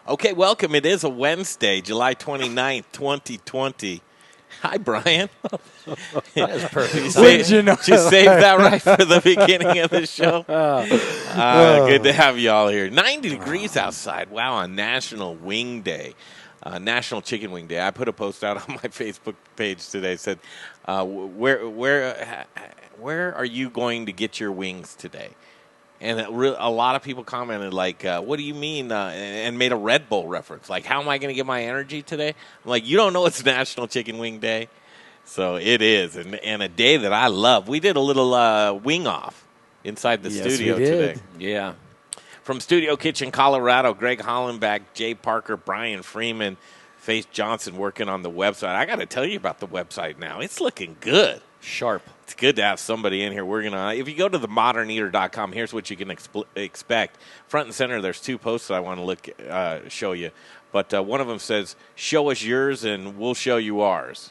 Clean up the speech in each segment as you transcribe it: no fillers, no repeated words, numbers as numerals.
Okay, welcome. It is a Wednesday, July 29th, 2020. Hi, Brian. That is perfect. Did you save that right for the beginning of the show? Good to have you all here. 90 degrees outside. Wow, on National Wing Day. National Chicken Wing Day. I put a post out on my Facebook page today. Said, where are you going to get your wings today? And a lot of people commented, like, what do you mean? And made a Red Bull reference. Like, how am I going to get my energy today? I'm like, you don't know it's National Chicken Wing Day? So it is. And a day that I love. We did a little wing off inside the studio today. Yeah. From Studio Kitchen, Colorado, Greg Hollenbach, Jay Parker, Brian Freeman, Faith Johnson working on the website. I got to tell you about the website now. It's looking good. Sharp. It's good to have somebody in here working on it. If you go to themoderneater.com, here's what you can expect. Front and center, there's two posts that I want to show you. But one of them says, show us yours and we'll show you ours.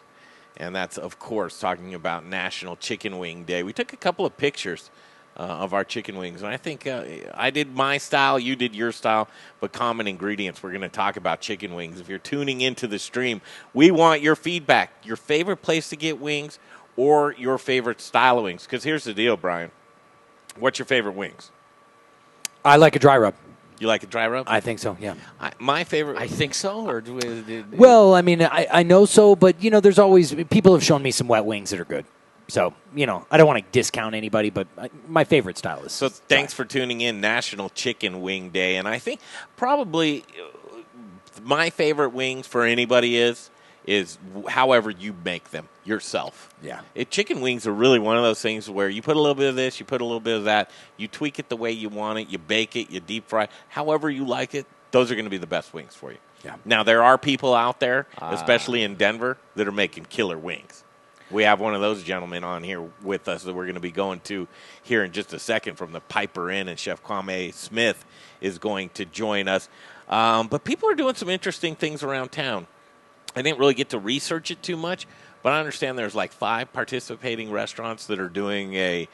And that's, of course, talking about National Chicken Wing Day. We took a couple of pictures of our chicken wings. And I think I did my style, you did your style, but common ingredients. We're going to talk about chicken wings. If you're tuning into the stream, we want your feedback, your favorite place to get wings, or your favorite style of wings. Because here's the deal, Brian. What's your favorite wings? I like a dry rub. You like a dry rub? I think so, yeah. My favorite... I think so? Or Well, I mean, I know so, but, there's always... People have shown me some wet wings that are good. So, I don't want to discount anybody, but my favorite style is... So thanks for tuning in, National Chicken Wing Day. And I think probably my favorite wings for anybody is however you make them yourself. Yeah. Chicken wings are really one of those things where you put a little bit of this, you put a little bit of that, you tweak it the way you want it, you bake it, you deep fry, however you like it, those are going to be the best wings for you. Yeah. Now, there are people out there, especially in Denver, that are making killer wings. We have one of those gentlemen on here with us that we're going to be going to here in just a second from the Piper Inn, and Chef Kwame Smith is going to join us. But people are doing some interesting things around town. I didn't really get to research it too much, but I understand there's like 5 participating restaurants that are doing a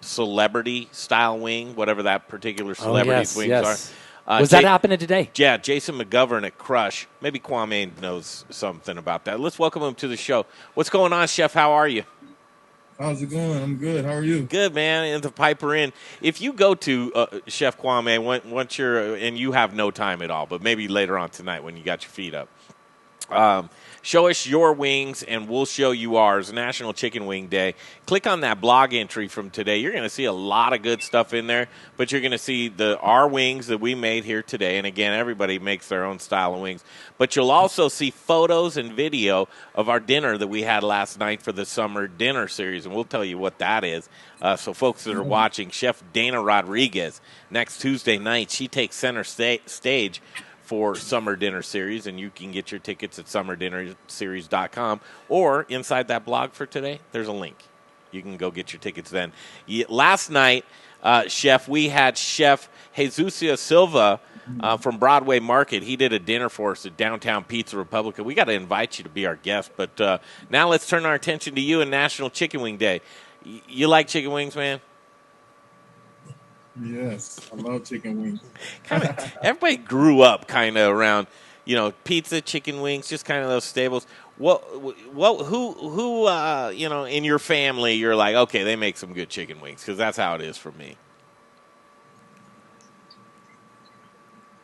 celebrity-style wing, whatever that particular celebrity's wings are. Was that happening today? Yeah, Jason McGovern at Crush. Maybe Kwame knows something about that. Let's welcome him to the show. What's going on, Chef? How are you? How's it going? I'm good. How are you? Good, man. In the Piper Inn. If you go to Chef Kwame, once you're, and you have no time at all, but maybe later on tonight when you got your feet up, show us your wings, and we'll show you ours. National Chicken Wing Day. Click on that blog entry from today. You're going to see a lot of good stuff in there, but you're going to see our wings that we made here today. And, again, everybody makes their own style of wings. But you'll also see photos and video of our dinner that we had last night for the summer dinner series, and we'll tell you what that is. So folks that are watching, Chef Dana Rodriguez, next Tuesday night, she takes center stage for Summer Dinner Series, and you can get your tickets at summerdinnerseries.com, or inside that blog for today, there's a link. You can go get your tickets then. Last night, Chef, we had Chef Jesusia Silva from Broadway Market. He did a dinner for us at Downtown Pizza Republica. We got to invite you to be our guest, but now let's turn our attention to you and National Chicken Wing Day. You like chicken wings, man? Yes, I love chicken wings. Everybody grew up kind of around, pizza, chicken wings, just kind of those staples. Who, in your family, you're like, okay, they make some good chicken wings, because that's how it is for me.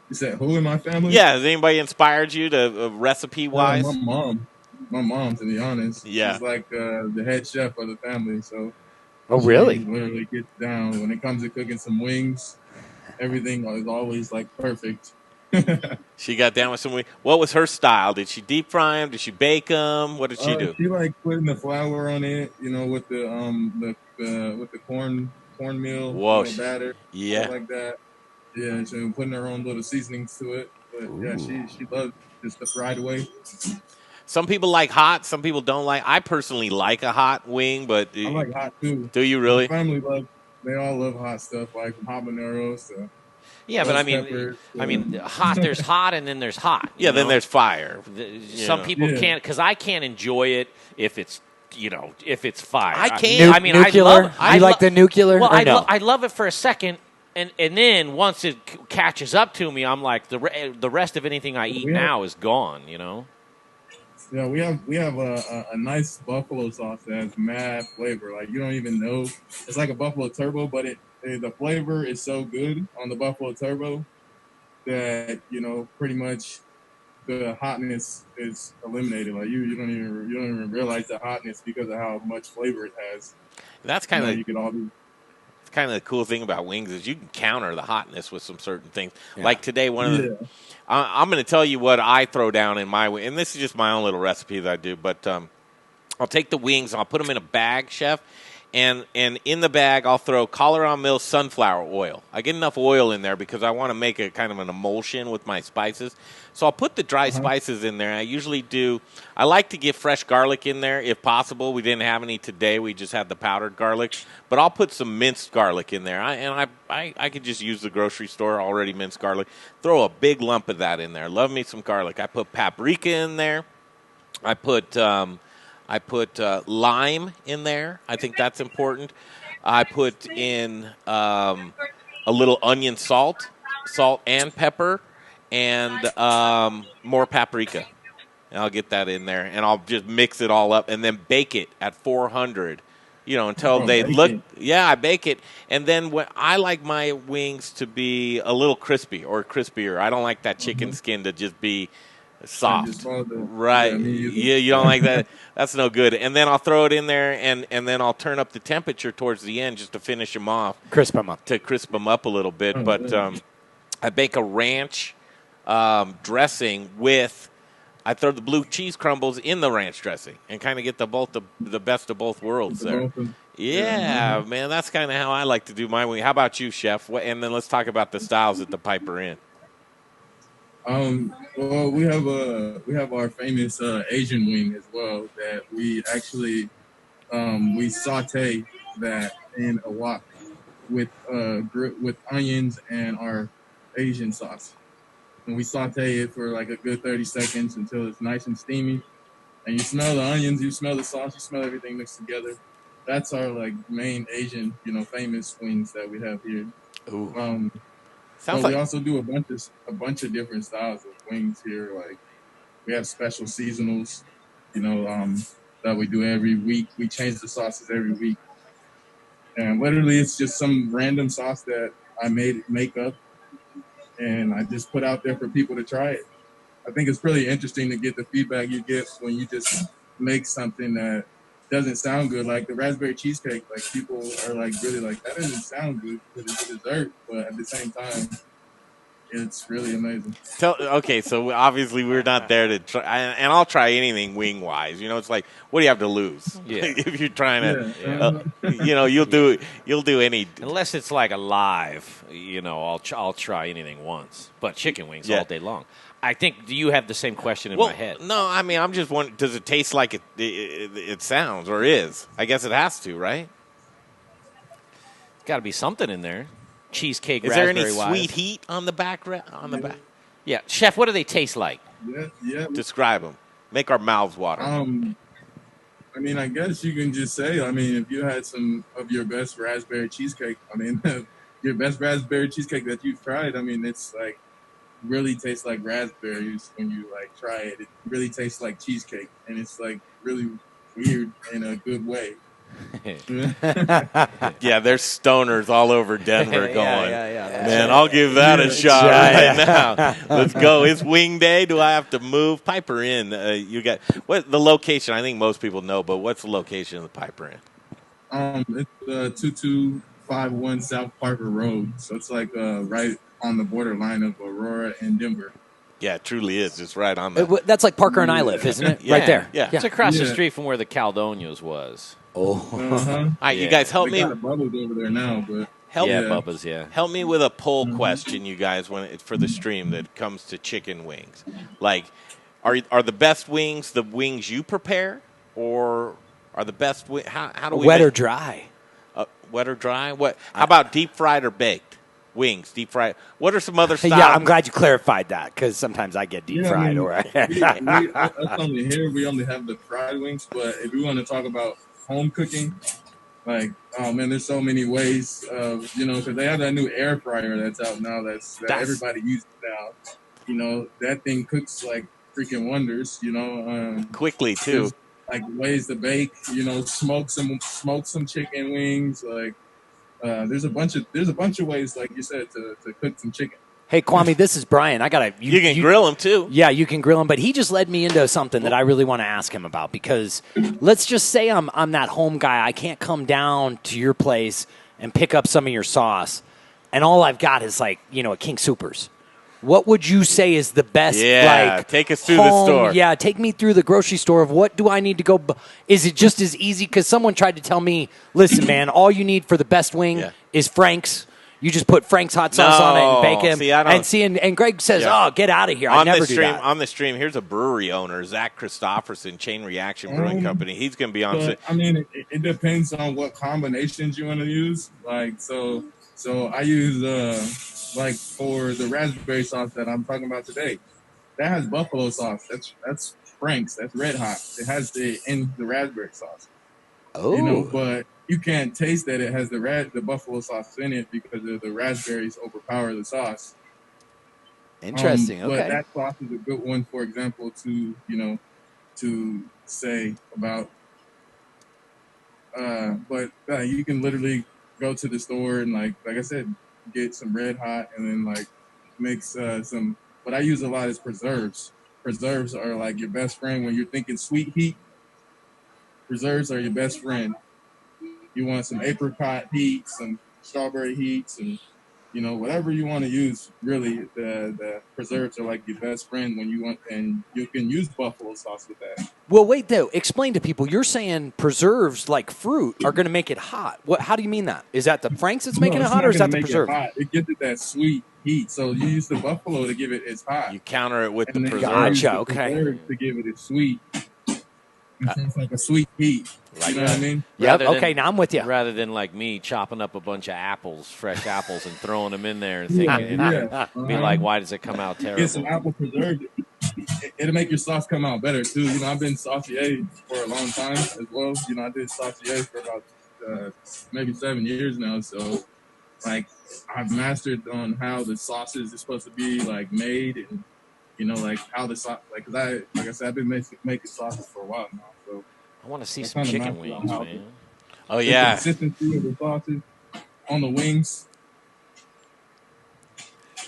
You said who in my family? Yeah, has anybody inspired you to recipe-wise? My mom, to be honest. Yeah. She's like the head chef of the family, so. Oh, really? She literally gets down when it comes to cooking some wings. Everything is always like perfect. She got down with some wings. What was her style? Did she deep fry them? Did she bake them? What did she do? She like putting the flour on it, with the cornmeal batter, yeah, like that. Yeah, so putting her own little seasonings to it. But yeah, she loves just the fried way. Some people like hot. Some people don't like. I personally like a hot wing, but I like hot too. Do you really? My family they all love hot stuff, like habaneros. Yeah, but I mean, hot. There's hot, and then there's hot. Yeah, then there's fire. Some people can't, because I can't enjoy it if it's if it's fire. I can't. Nuclear? I like the nuclear? Well, I love it for a second, And then once it catches up to me, I'm like the rest of anything I eat now is gone. You know. Yeah, we have a nice buffalo sauce that has mad flavor. Like you don't even know. It's like a buffalo turbo, but the flavor is so good on the buffalo turbo that pretty much the hotness is eliminated. Like you don't even realize the hotness because of how much flavor it has. That's kind of you can all be. It's kind of the cool thing about wings is you can counter the hotness with some certain things. Yeah. Like today, I'm going to tell you what I throw down in my wing, and this is just my own little recipe that I do. But I'll take the wings and I'll put them in a bag, chef, and in the bag I'll throw Colorado Mill sunflower oil. I get enough oil in there because I want to make a kind of an emulsion with my spices. So I'll put the dry spices in there. I like to get fresh garlic in there if possible. We didn't have any today. We just had the powdered garlic. But I'll put some minced garlic in there. I could just use the grocery store already minced garlic. Throw a big lump of that in there. Love me some garlic. I put paprika in there. I put lime in there. I think that's important. I put in a little onion salt and pepper, and more paprika. And I'll get that in there, and I'll just mix it all up, and then bake it at 400, until they look. Yeah, I bake it, and then I like my wings to be a little crispier. I don't like that chicken skin to just be soft. Right. Yeah, you don't like that. That's no good. And then I'll throw it in there, and then I'll turn up the temperature towards the end just to finish them off. Crisp them up a little bit. But I bake a ranch dressing with, I throw the blue cheese crumbles in the ranch dressing and kind of get the best of both worlds there. Yeah, man, that's kind of how I like to do my wing. How about you, Chef? And then let's talk about the styles at the Piper Inn. Well, we have our famous Asian wing as well that we actually we saute that in a wok with onions and our Asian sauce, and we saute it for like a good 30 seconds until it's nice and steamy. And you smell the onions, you smell the sauce, you smell everything mixed together. That's our main Asian, famous wings that we have here. Ooh. We also do a bunch of different styles of wings here. Like we have special seasonals, that we do every week. We change the sauces every week, and literally it's just some random sauce that I make up, and I just put out there for people to try it. I think it's really interesting to get the feedback you get when you just make something that doesn't sound good, like the raspberry cheesecake. Like people are really that doesn't sound good because it's a dessert, but at the same time, it's really amazing. Okay, so obviously we're not there to try, and I'll try anything wing wise. It's like, what do you have to lose? Yeah. If you're trying to, you'll do any. Unless it's like alive, I'll try anything once. But chicken wings all day long. I think, do you have the same question in my head? No, I mean, I'm just wondering, does it taste like it sounds or is? I guess it has to, right? There's got to be something in there. Cheesecake, is there any sweet heat on the back? Back? Yeah. Chef, what do they taste like? Yeah. Describe them. Make our mouths water. I mean, I guess you can just say, if you had some of your best raspberry cheesecake, your best raspberry cheesecake that you've tried, it's like, really tastes like raspberries when you try it. It really tastes like cheesecake, and it's really weird in a good way. Yeah, there's stoners all over Denver going, yeah. Man, I'll give that a shot right now. Let's go. It's wing day. Do I have to move? Piper Inn, you got what the location? I think most people know, but what's the location of the Piper Inn? It's 2251 South Parker Road, so it's right on the borderline of Aurora and Denver. Yeah, it truly is. It's right on that. That's like Parker and I live, isn't it? Right there. Yeah. It's across the street from where the Caldonios was. Oh. All right, you guys help me. Got Bubba's over there now, but Bubba's, Help me with a poll question, you guys, for the stream that comes to chicken wings. Like, are the best wings the wings you prepare, or are the best how do we wet or dry? Wet or dry? What? How about deep fried or baked? Wings, deep fried. What are some other styles? Yeah, I'm glad you clarified that because sometimes I get deep fried. Us only here, we only have the fried wings. But if we want to talk about home cooking, Like, oh man, there's so many ways of, because they have that new air fryer that's out now that everybody uses now. That thing cooks like freaking wonders. Quickly too. There's, like ways to bake. Smoke some chicken wings. Like, there's a bunch of ways, like you said, to cook some chicken. Hey, Kwame, this is Brian. You can grill him too. Yeah, you can grill him, but he just led me into something that I really want to ask him about, because let's just say I'm that home guy. I can't come down to your place and pick up some of your sauce, and all I've got is like, a King Soopers. What would you say is the best? Yeah, take us through the store. Yeah, take me through the grocery store of what do I need to go. Is it just as easy? Because someone tried to tell me, listen, man, all you need for the best wing is Frank's. You just put Frank's hot sauce on it and bake him. And Greg says, "Oh, get out of here! I never do that." On the stream, here's a brewery owner, Zack Christofferson, Chain Reaction Brewing Company. He's going to be on. I mean, it depends on what combinations you want to use. Like, so I use like for the raspberry sauce that I'm talking about today, that has buffalo sauce. That's Frank's. That's red hot. It has the raspberry sauce. Oh, but you can't taste that it has the buffalo sauce in it because of the raspberries overpower the sauce. Interesting. Okay, but that sauce is a good one, for example, to say about. But you can literally go to the store and like I said, get some red hot and then like mix some. What I use a lot is preserves. Preserves are like your best friend when you're thinking sweet heat. Preserves are your best friend. You want some apricot heat, some strawberry heat, some, whatever you want to use. Really, the preserves are like your best friend when you want, and you can use buffalo sauce with that. Well, wait though. Explain to people. You're saying preserves like fruit are going to make it hot. What? How do you mean that? Is that the Frank's that's making it hot, or is that the preserve? It gives it that sweet heat. So you use the buffalo to give it its hot. You counter it with the preserve. Gotcha. Okay. To give it its sweet. It's like a sweet heat. Like you know what I mean? Yep. Okay, now I'm with you. Rather than like me chopping up a bunch of fresh apples, and throwing them in there and thinking, be like, why does it come out terrible? Get some apple preserve. It'll make your sauce come out better too. I've been saucier for a long time as well. I did saucier for about maybe 7 years now. So, like, I've mastered on how the sauces are supposed to be like made, and like how the sauce. Like, cause like I said, I've been making sauces for a while now. So I want to see some chicken wings, man. Oh yeah, the consistency of the sauces on the wings.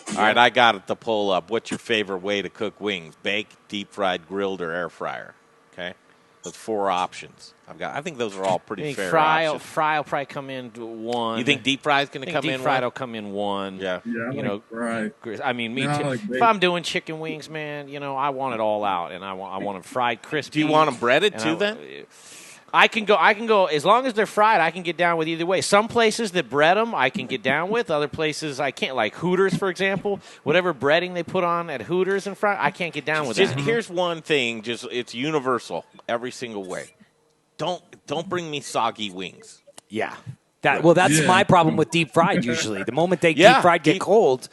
All right, I got it to pull up. What's your favorite way to cook wings? Baked, deep fried, grilled, or air fryer? Okay, those 4 options. I think those are all pretty fair options. Fry will probably come in to 1. You think deep fry is going to come in? Deep fried will come in 1. Yeah. Right. I mean, me too. If I'm doing chicken wings, man, I want it all out, and I want them fried crispy. Do you want them breaded too? Then I can go as long as they're fried. I can get down with either way. Some places that bread them, I can get down with. Other places I can't. Like Hooters, for example, whatever breading they put on at Hooters and fry, I can't get down with that. Here's one thing. It's universal every single way. Don't bring me soggy wings. Yeah. That's my problem with deep fried usually. The moment they deep fried get cold,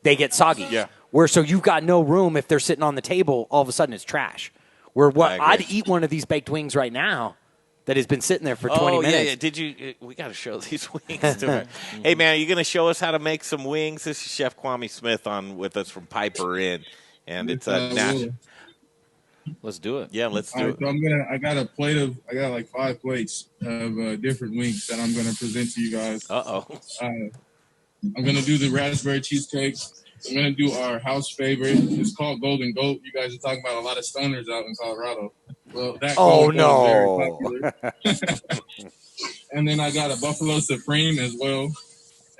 they get soggy. Yeah. So you've got no room if they're sitting on the table, all of a sudden it's trash. I'd eat one of these baked wings right now that has been sitting there for 20 minutes. Yeah. Did you? We got to show these wings to me. Hey, man, are you going to show us how to make some wings? This is Chef Kwame Smith on with us from Piper Inn, and it's national. Let's do it. Yeah, let's do it. So I got like 5 plates of different wings that I'm gonna present to you guys. I'm gonna do the raspberry cheesecake. I'm gonna do our house favorite. It's called Golden Goat. You guys are talking about a lot of stoners out in Colorado. Well, that is very popular. And then I got a Buffalo Supreme as well,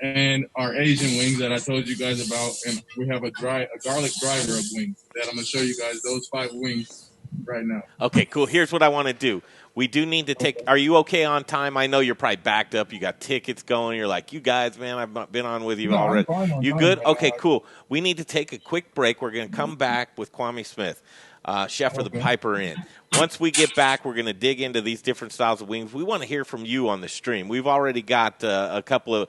and our Asian wings that I told you guys about. And we have a garlic dry rub wings that I'm gonna show you guys those 5 wings right now. Okay, cool. Here's what I want to do. We do need to take. Are you okay on time? I know you're probably backed up. You got tickets going. You're like, you guys, man, I've been on with you already. You good? Okay, cool. We need to take a quick break. We're going to come back with Kwame Smith. Chef for the Piper Inn. Once we get back, we're going to dig into these different styles of wings. We want to hear from you on the stream. We've already got a couple of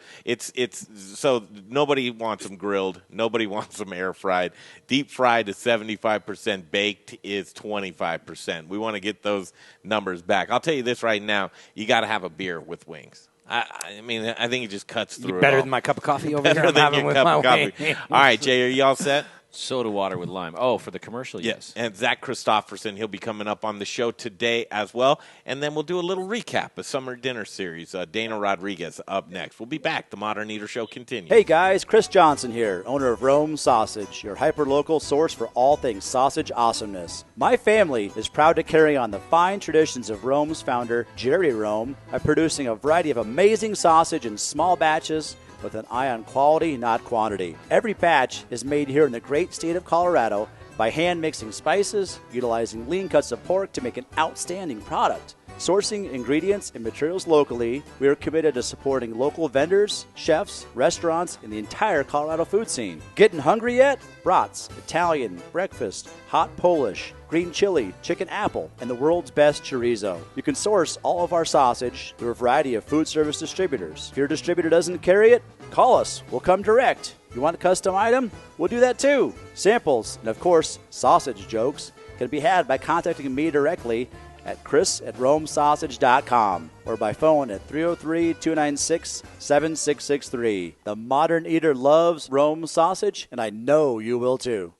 so nobody wants them grilled, nobody wants them air fried. Deep fried is 75%, baked is 25%. We want to get those numbers back. I'll tell you this right now: you got to have a beer with wings. I mean, I think it just cuts through. Better it than my cup of coffee over Better here. I'm than having your with cup my of coffee. wings. All right, Jay, are you all set? Soda water with lime. Oh, for the commercial, yes. And Zack Christofferson, he'll be coming up on the show today as well. And then we'll do a little recap of Summer Dinner Series. Dana Rodriguez up next. We'll be back. The Modern Eater Show continues. Hey guys, Chris Johnson here, owner of Rome Sausage, your hyper-local source for all things sausage awesomeness. My family is proud to carry on the fine traditions of Rome's founder, Jerry Rome, by producing a variety of amazing sausage in small batches with an eye on quality, not quantity. Every batch is made here in the great state of Colorado by hand mixing spices, utilizing lean cuts of pork to make an outstanding product. Sourcing ingredients and materials locally, we are committed to supporting local vendors, chefs, restaurants, and the entire Colorado food scene. Getting hungry yet? Brats, Italian, breakfast, hot Polish, green chili, chicken apple, and the world's best chorizo. You can source all of our sausage through a variety of food service distributors. If your distributor doesn't carry it, call us. We'll come direct. You want a custom item? We'll do that too. Samples, and of course, sausage jokes, can be had by contacting me directly at chris@romesausage.com or by phone at 303-296-7663. The Modern Eater loves Rome Sausage, and I know you will too.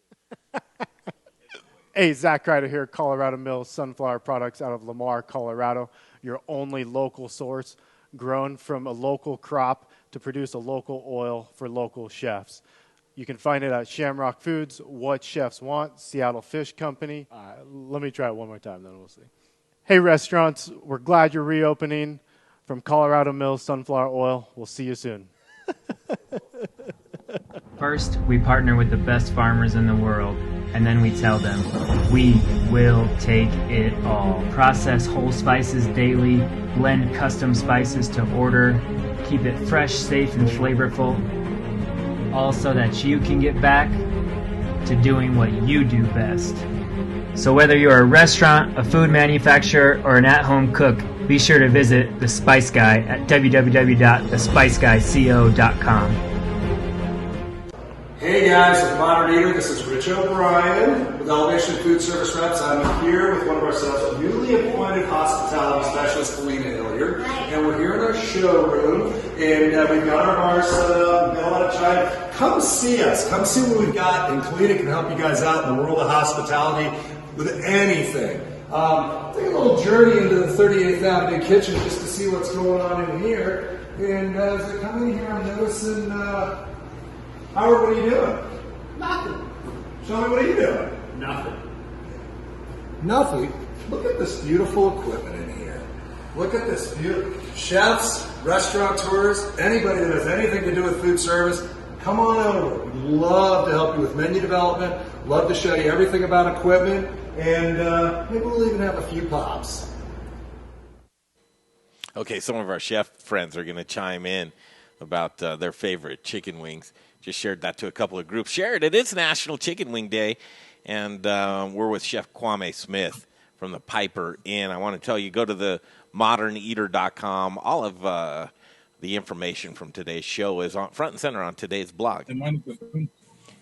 Hey, Zach Ryder here, Colorado Mills Sunflower Products out of Lamar, Colorado. Your only local source, grown from a local crop to produce a local oil for local chefs. You can find it at Shamrock Foods, What Chefs Want, Seattle Fish Company. Let me try it one more time, then we'll see. Hey, restaurants, we're glad you're reopening. From Colorado Mills Sunflower Oil, we'll see you soon. First, we partner with the best farmers in the world, and then we tell them, we will take it all. Process whole spices daily, blend custom spices to order, keep it fresh, safe, and flavorful, all so that you can get back to doing what you do best. So whether you're a restaurant, a food manufacturer, or an at-home cook, be sure to visit The Spice Guy at www.thespiceguyco.com. Hey guys, with Modern Eater, this is Rich O'Brien with Elevation Food Service Reps. I'm here with one of our sales, newly appointed hospitality specialist, Kalina Hilliard, and we're here in our showroom, and we've got our bar set up, we've got a lot of time. Come see us. Come see what we've got, and Kalina can help you guys out in the world of hospitality with anything. Take a little journey into the 38th Avenue kitchen just to see what's going on in here. And as I come in here, I'm noticing, Howard, what are you doing? Nothing. Show me, what are you doing? Nothing. Nothing? Look at this beautiful equipment in here. Look at this beautiful. Chefs, restaurateurs, anybody that has anything to do with food service, come on over. We'd love to help you with menu development, love to show you everything about equipment, and maybe we'll even have a few pops. Okay, some of our chef friends are going to chime in about their favorite chicken wings. Just shared that to a couple of groups. Shared it is National Chicken Wing Day, and we're with Chef Kwame Smith from the Piper Inn. I want to tell you, go to the moderneater.com. All of the information from today's show is on front and center on today's blog.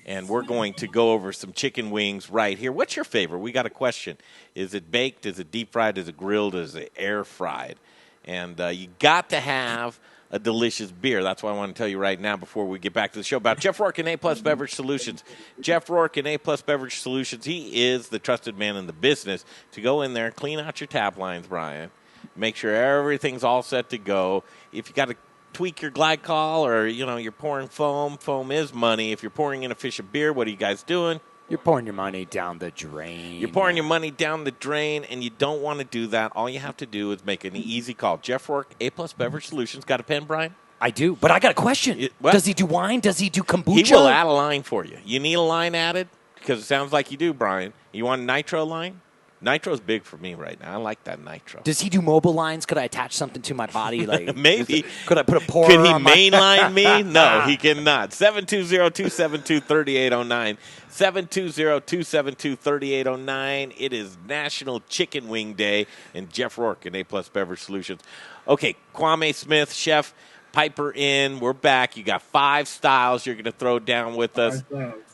And we're going to go over some chicken wings right here. What's your favorite? We got a question. Is it baked? Is it deep fried? Is it grilled? Is it air fried? And you got to have a delicious beer. That's why I want to tell you right now before we get back to the show about Jeff Rourke and A-Plus Beverage Solutions. Jeff Rourke and A-Plus Beverage Solutions, he is the trusted man in the business to go in there, clean out your tap lines, Brian, make sure everything's all set to go. If you got to tweak your glycol or, you're pouring foam, foam is money. If you're pouring in a fish of beer, what are you guys doing? You're pouring your money down the drain. You're pouring your money down the drain, and you don't want to do that. All you have to do is make an easy call. Jeff Rourke, A-Plus Beverage Solutions. Got a pen, Brian? I do, but I got a question. Does he do wine? Does he do kombucha? He will add a line for you. You need a line added? Because it sounds like you do, Brian. You want a nitro line? Nitro's big for me right now. I like that nitro. Does he do mobile lines? Could I attach something to my body? Like Maybe. Could I put a pour Could he on my mainline me? No, he cannot. 720-272-3809. 720-272-3809. It is National Chicken Wing Day, and Jeff Rourke and A-Plus Beverage Solutions. Okay, Kwame Smith, chef, Piper in. We're back. You got 5 styles you're going to throw down with us.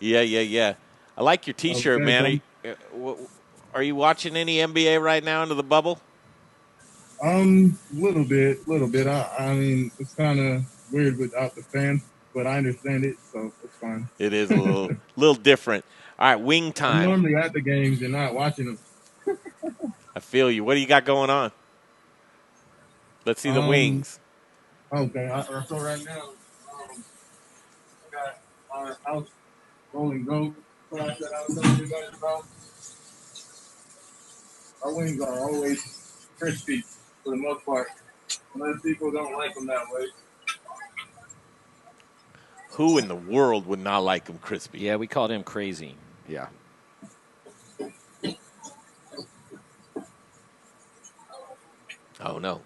Yeah. I like your T-shirt, man. Are you watching any NBA right now into the bubble? Little bit. I mean, it's kind of weird without the fans, but I understand it, so it's fine. It is a little different. All right, wing time. I'm normally at the games and not watching them. I feel you. What do you got going on? Let's see the wings. Okay, so right now, we got our house rolling goat class that I was telling you guys about. Our wings are always crispy for the most part, unless people don't like them that way. Who in the world would not like them crispy? Yeah, we called him crazy. Yeah. Oh, no.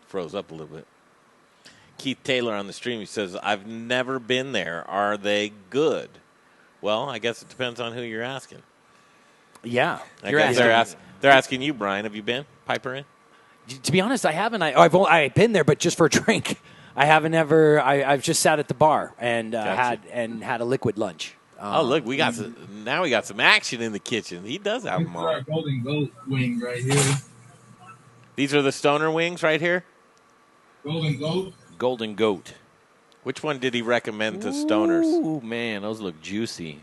Froze up a little bit. Keith Taylor on the stream, he says, I've never been there. Are they good? Well, I guess it depends on who you're asking. Yeah. They're asking you, Brian. Have you been? Piper in? To be honest, I haven't. I've been there, but just for a drink. I haven't ever. I've just sat at the bar and had a liquid lunch. Oh, look, we got some action in the kitchen. He does have them all. This is our golden goat wing right here. These are the stoner wings right here? Golden goat. Golden goat. Which one did he recommend to stoners? Ooh, man, those look juicy.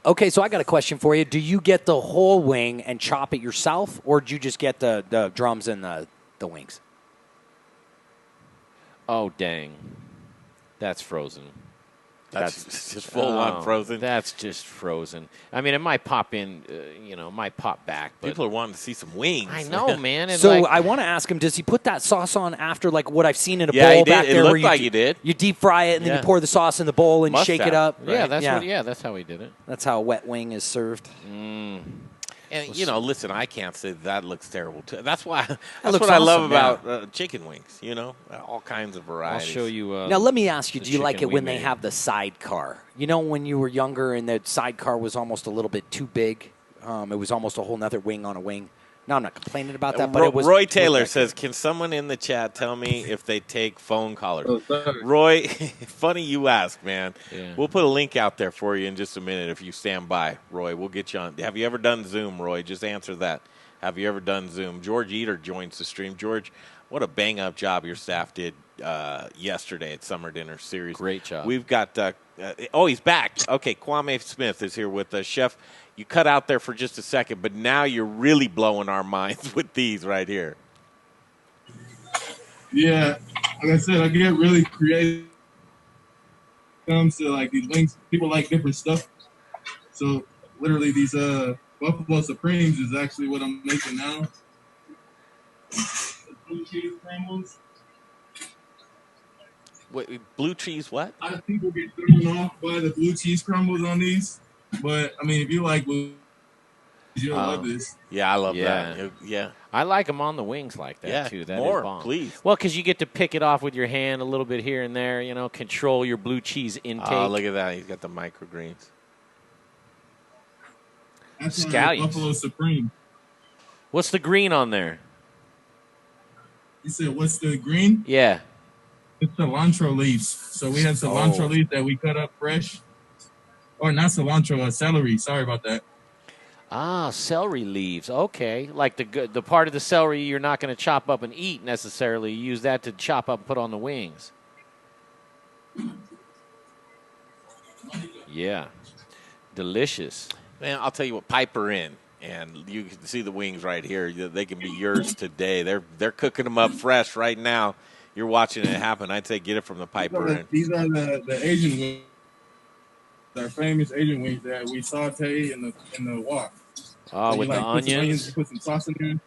Okay, so I got a question for you. Do you get the whole wing and chop it yourself, or do you just get the drums and the wings? Oh, dang. That's frozen. That's just full on frozen. That's just frozen. I mean, it might pop in, might pop back. But people are wanting to see some wings. I know, man. So I want to ask him, does he put that sauce on after, like what I've seen in a bowl he did. back there? It looked like he did. You deep fry it, and then you pour the sauce in the bowl and shake it up. Right? Yeah, that's how he did it. That's how a wet wing is served. And, listen, I can't say that looks terrible, too. That's what I love about chicken wings, all kinds of varieties. I'll show you. Now, let me ask you, do you like it when they have the sidecar? You know, when you were younger and the sidecar was almost a little bit too big? It was almost a whole nother wing on a wing. No, I'm not complaining about that, but it was. Roy Taylor says, can someone in the chat tell me if they take phone callers? Roy, funny you ask, man. Yeah. We'll put a link out there for you in just a minute if you stand by, Roy. We'll get you on. Have you ever done Zoom, Roy? Just answer that. Have you ever done Zoom? George Eater joins the stream. George, what a bang-up job your staff did yesterday at Summer Dinner Series. Great job. We've got he's back. Okay, Kwame Smith is here with us. Chef, you cut out there for just a second, but now you're really blowing our minds with these right here. Yeah, like I said, I get really creative when it comes to like these wings. People like different stuff. So literally these Buffalo Supremes is actually what I'm making now. Blue cheese crumbles. Wait, blue cheese what? A lot of people get thrown off by the blue cheese crumbles on these. But, I mean, if you like blue cheese, you'll love this. Yeah, I love that. Yeah. I like them on the wings like that, too. That more, is bomb. Please. Well, because you get to pick it off with your hand a little bit here and there, control your blue cheese intake. Oh, look at that. He's got the microgreens. That's Scallions. Buffalo Supreme. What's the green on there? You said, what's the green? Yeah. It's cilantro leaves. So we have cilantro leaves that we cut up fresh. Or not cilantro, celery. Sorry about that. Ah, celery leaves. Okay. Like the part of the celery you're not going to chop up and eat necessarily. You use that to chop up and put on the wings. Yeah. Delicious. Man, I'll tell you what, Piper in. And you can see the wings right here. They can be yours today. They're cooking them up fresh right now. You're watching it happen. I'd say get it from the Piper in. These are the Asian wings. Our famous Asian wings that we saute in the wok. Oh, so with the onions? You put some sauce in there.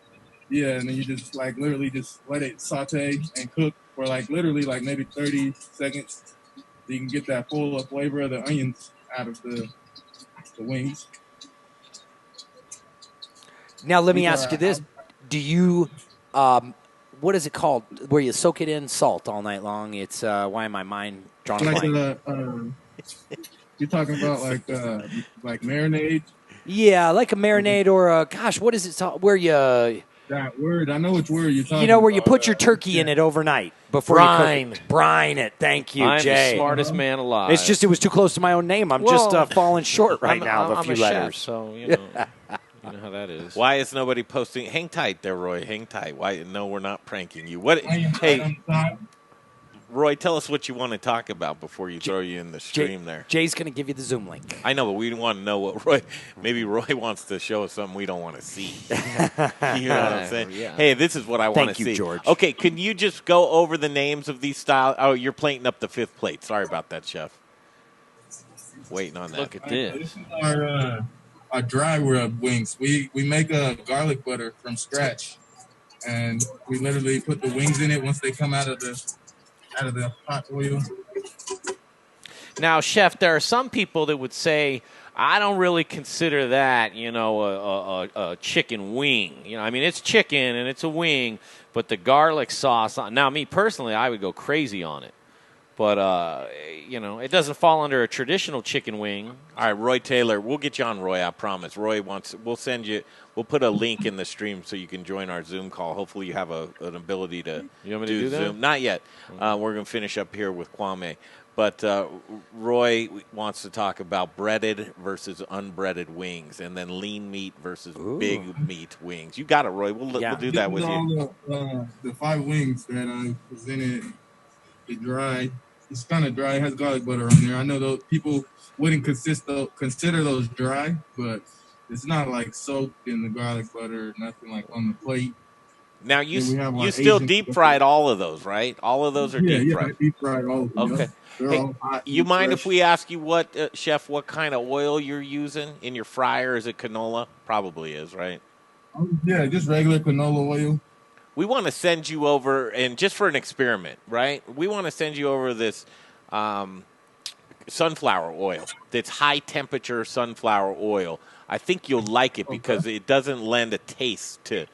Yeah, and then you just literally just let it saute and cook for literally maybe 30 seconds. So you can get that full flavor of the onions out of the wings. Now, let me He's ask all you right. this. Do you, what is it called, where you soak it in salt all night long? It's, why am I mind drawing a Like blank? you're talking about like marinade. Yeah, like a marinade or a, gosh, what is it where you, That word, I know which word you're talking you know, where you about. put your turkey in it overnight before Brine. you cook it. Brine it. Thank you, I'm Jay. the smartest man alive. It's just it was too close to my own name. I'm just Well, falling short right I'm, now of a I'm few a letters. chef, so you know how that is. Why is nobody posting? Hang tight there, Roy. Hang tight. Why? No, we're not pranking you. What? Right Hey, on top. Roy, tell us what you want to talk about before you throw you in the Jay, stream there. Jay's going to give you the Zoom link. I know, but we want to know what Roy. Maybe Roy wants to show us something we don't want to see. You know what I'm saying? Yeah. Hey, this is what I want Thank to you, see. George. Okay, can you just go over the names of these styles? Oh, you're plating up the fifth plate. Sorry about that, Chef. Waiting on that. Look at This this. is our dry rub wings. We make a garlic butter from scratch, and we literally put the wings in it once they come out of the hot oil. Now, Chef, there are some people that would say, I don't really consider that, you know, a chicken wing. You know, I mean, it's chicken and it's a wing, but the garlic sauce. Now, me personally, I would go crazy on it. But, you know, it doesn't fall under a traditional chicken wing. All right, Roy Taylor. We'll get you on, Roy. I promise. Roy wants. We'll send you. We'll put a link in the stream so you can join our Zoom call. Hopefully, you have an ability to You want me to do that? Zoom. Not yet. We're going to finish up here with Kwame. But Roy wants to talk about breaded versus unbreaded wings, and then lean meat versus big meat wings. You got it, Roy. We'll do that with you. The 5 wings that I presented, the dry. It's kind of dry. It has garlic butter on there. I know those people wouldn't consider those dry, but it's not like soaked in the garlic butter, nothing like on the plate. Now you Then we have our you still Asian deep stuff. fried all of those, right? All of those are deep fried. Yeah, deep fried all of them. Okay. Yeah. They're Hey, all hot. you and mind if fresh. we ask you what, Chef, what kind of oil you're using in your fryer? Is it canola? Probably is, right? Yeah, just regular canola oil. We want to send you over, and just for an experiment, right? We want to send you over this sunflower oil. That's high temperature sunflower oil. I think you'll like it because it doesn't lend a taste to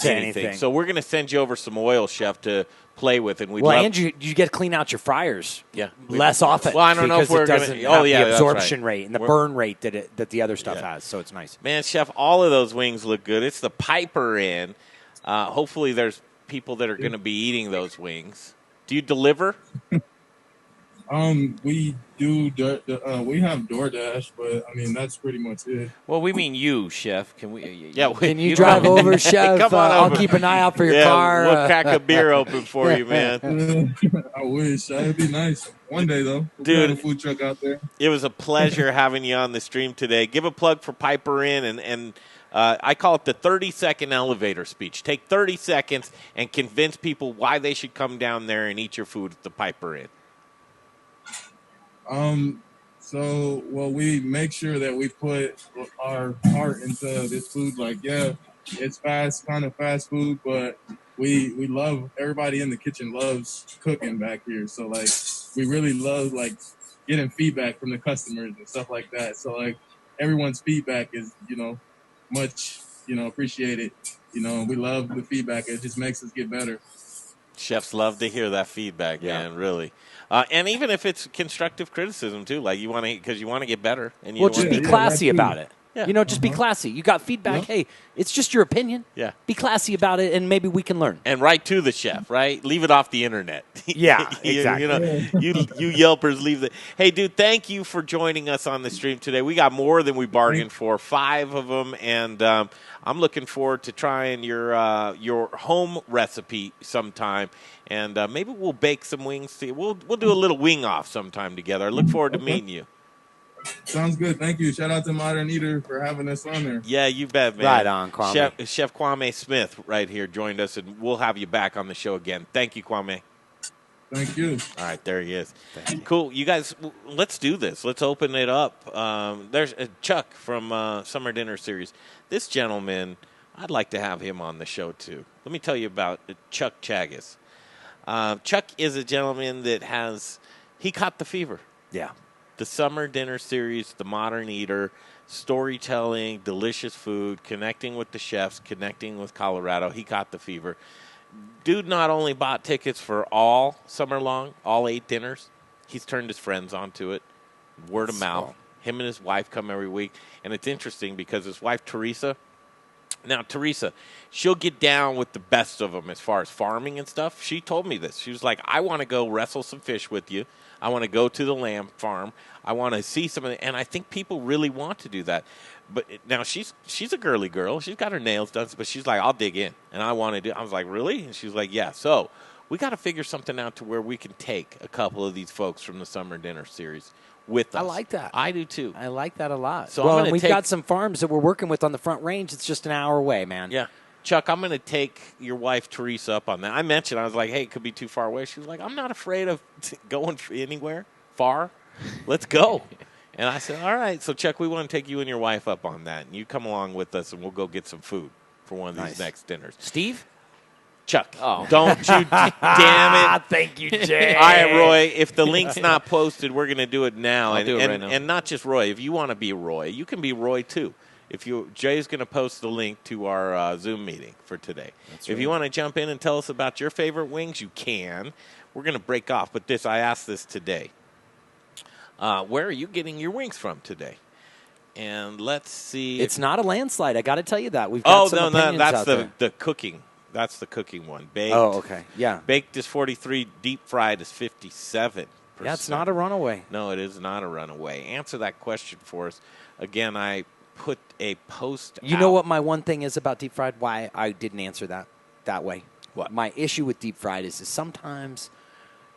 anything. So we're going to send you over some oil, Chef, to play with, and we'd love. And you get to clean out your fryers. Yeah. less often. Well, I don't know if because we're it gonna- doesn't oh, have yeah, the that's absorption right. rate and the We're- burn rate that the other stuff has. So it's nice. Man, Chef, all of those wings look good. It's the Piper Inn. Hopefully, there's people that are going to be eating those wings. Do you deliver? We do. We have DoorDash, but I mean that's pretty much it. Well, we mean you, Chef. Can we? Yeah. Can you drive over, Chef? Come on I'll over. keep an eye out for your Yeah, car. we'll crack a beer open for you, man. I wish that'd be nice. One day though, we'll Dude. have a food truck out there. It was a pleasure having you on the stream today. Give a plug for Piper Inn, and I call it the 30-second elevator speech. Take 30 seconds and convince people why they should come down there and eat your food at the Piper Inn. We make sure that we put our heart into this food. Like, yeah, it's kind of fast food, but we love, everybody in the kitchen loves cooking back here. So like, we really love like getting feedback from the customers and stuff like that. So like, everyone's feedback is, much, appreciated. We love the feedback. It just makes us get better. Chefs love to hear that feedback, man, really. And even if it's constructive criticism, too, like you want to get better. And you Just be classy about it. Yeah. Just be classy. You got feedback. Hey, it's just your opinion. Yeah. Be classy about it, and maybe we can learn. And write to the chef, right? Leave it off the internet. Yeah, exactly. You Yelpers leave the. Hey, dude, thank you for joining us on the stream today. We got more than we bargained for, 5 of them, and I'm looking forward to trying your home recipe sometime, and maybe we'll bake some wings. We'll do a little wing off sometime together. I look forward to meeting you. Sounds good. Thank you. Shout out to Modern Eater for having us on there. Yeah, you bet, man. Right on, Kwame. Chef Kwame Smith right here joined us, and we'll have you back on the show again. Thank you, Kwame. Thank you. All right, there he is. Cool. You guys, let's do this. Let's open it up. There's Chuck from Summer Dinner Series. This gentleman, I'd like to have him on the show, too. Let me tell you about Chuck Chagas. Chuck is a gentleman that he caught the fever. Yeah. The Summer Dinner Series, The Modern Eater, storytelling, delicious food, connecting with the chefs, connecting with Colorado. He caught the fever. Dude not only bought tickets for all summer long, all 8 dinners, he's turned his friends onto it, word of mouth. Cool. Him and his wife come every week. And it's interesting because his wife, Teresa, she'll get down with the best of them as far as farming and stuff. She told me this. She was like, I want to go wrestle some fish with you. I want to go to the lamb farm. I want to see some of it. And I think people really want to do that. But now she's a girly girl. She's got her nails done. But she's like, I'll dig in. And I want to do. I was like, really? And she's like, yeah. So we got to figure something out to where we can take a couple of these folks from the summer dinner series with us. I like that. I do too. I like that a lot. So well, I'm gonna we've take- got some farms that we're working with on the Front Range. It's just an hour away, man. Yeah. Chuck, I'm going to take your wife, Teresa, up on that. I mentioned, I was like, hey, it could be too far away. She was like, I'm not afraid of going anywhere far. Let's go. And I said, all right. So, Chuck, we want to take you and your wife up on that. And you come along with us, and we'll go get some food for one of these next dinners. Steve? Chuck, don't you damn it. Thank you, Jay. All right, Roy, if the link's not posted, we're going to do it now. I'll do it right now. And not just Roy. If you want to be Roy, you can be Roy, too. Jay's going to post the link to our Zoom meeting for today. If you want to jump in and tell us about your favorite wings, you can. We're going to break off. But I asked this today. Where are you getting your wings from today? And let's see. It's not a landslide. I got to tell you that. We've got some opinions that's out there. the cooking. That's the cooking one. Baked. Oh, okay. Yeah. Baked is 43. Deep fried is 57%. Yeah, it's not a runaway. No, it is not a runaway. Answer that question for us. Again, I put a post You know what my one thing is about deep fried? Why I didn't answer that way? What? My issue with deep fried is sometimes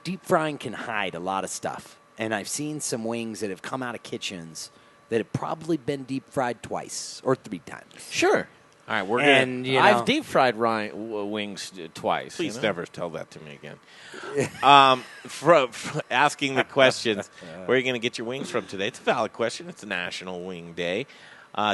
deep frying can hide a lot of stuff. And I've seen some wings that have come out of kitchens that have probably been deep fried twice or 3 times. Sure. All right, we're And, going you know, I've deep fried wings twice. Please you know? never tell that to me again. For asking the questions, where are you going to get your wings from today? It's a valid question. It's a National Wing Day.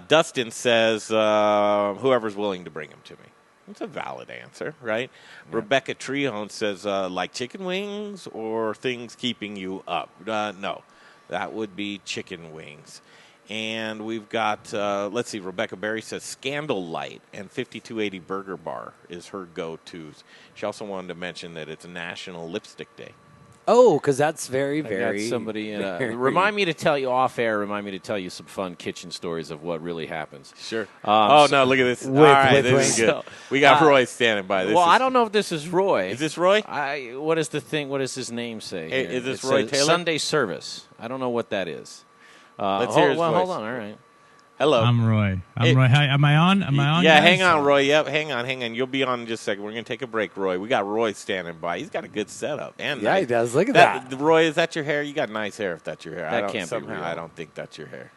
Dustin says, whoever's willing to bring them to me. It's a valid answer, right? Yeah. Rebecca Treehone says, like chicken wings or things keeping you up? No, that would be chicken wings. And we've got, let's see, Rebecca Berry says Scandal Light and 5280 Burger Bar is her go-tos. She also wanted to mention that it's National Lipstick Day. Oh, because that's very, I got very. somebody. very- Remind me to tell you off air. Remind me to tell you some fun kitchen stories of what really happens. Sure. So- no, look at this. All right, with this is wings. good. We got Roy standing by. This I don't know if this is Roy. Is this Roy? What is the thing? What does his name say? Hey, here? is this It Roy says Taylor? Sunday service. I don't know what that is. Let's hear his voice. Hold on. All right. Hello. I'm Roy. Hey. Roy. Hi, am I on? Am I on? Yeah, guys? hang on, Roy. Yep, hang on. You'll be on in just a second. We're going to take a break, Roy. We got Roy standing by. He's got a good setup. And Yeah, nice. he does. Look at that. Roy, is that your hair? You got nice hair if that's your hair. That can't be somehow, real. I don't think that's your hair.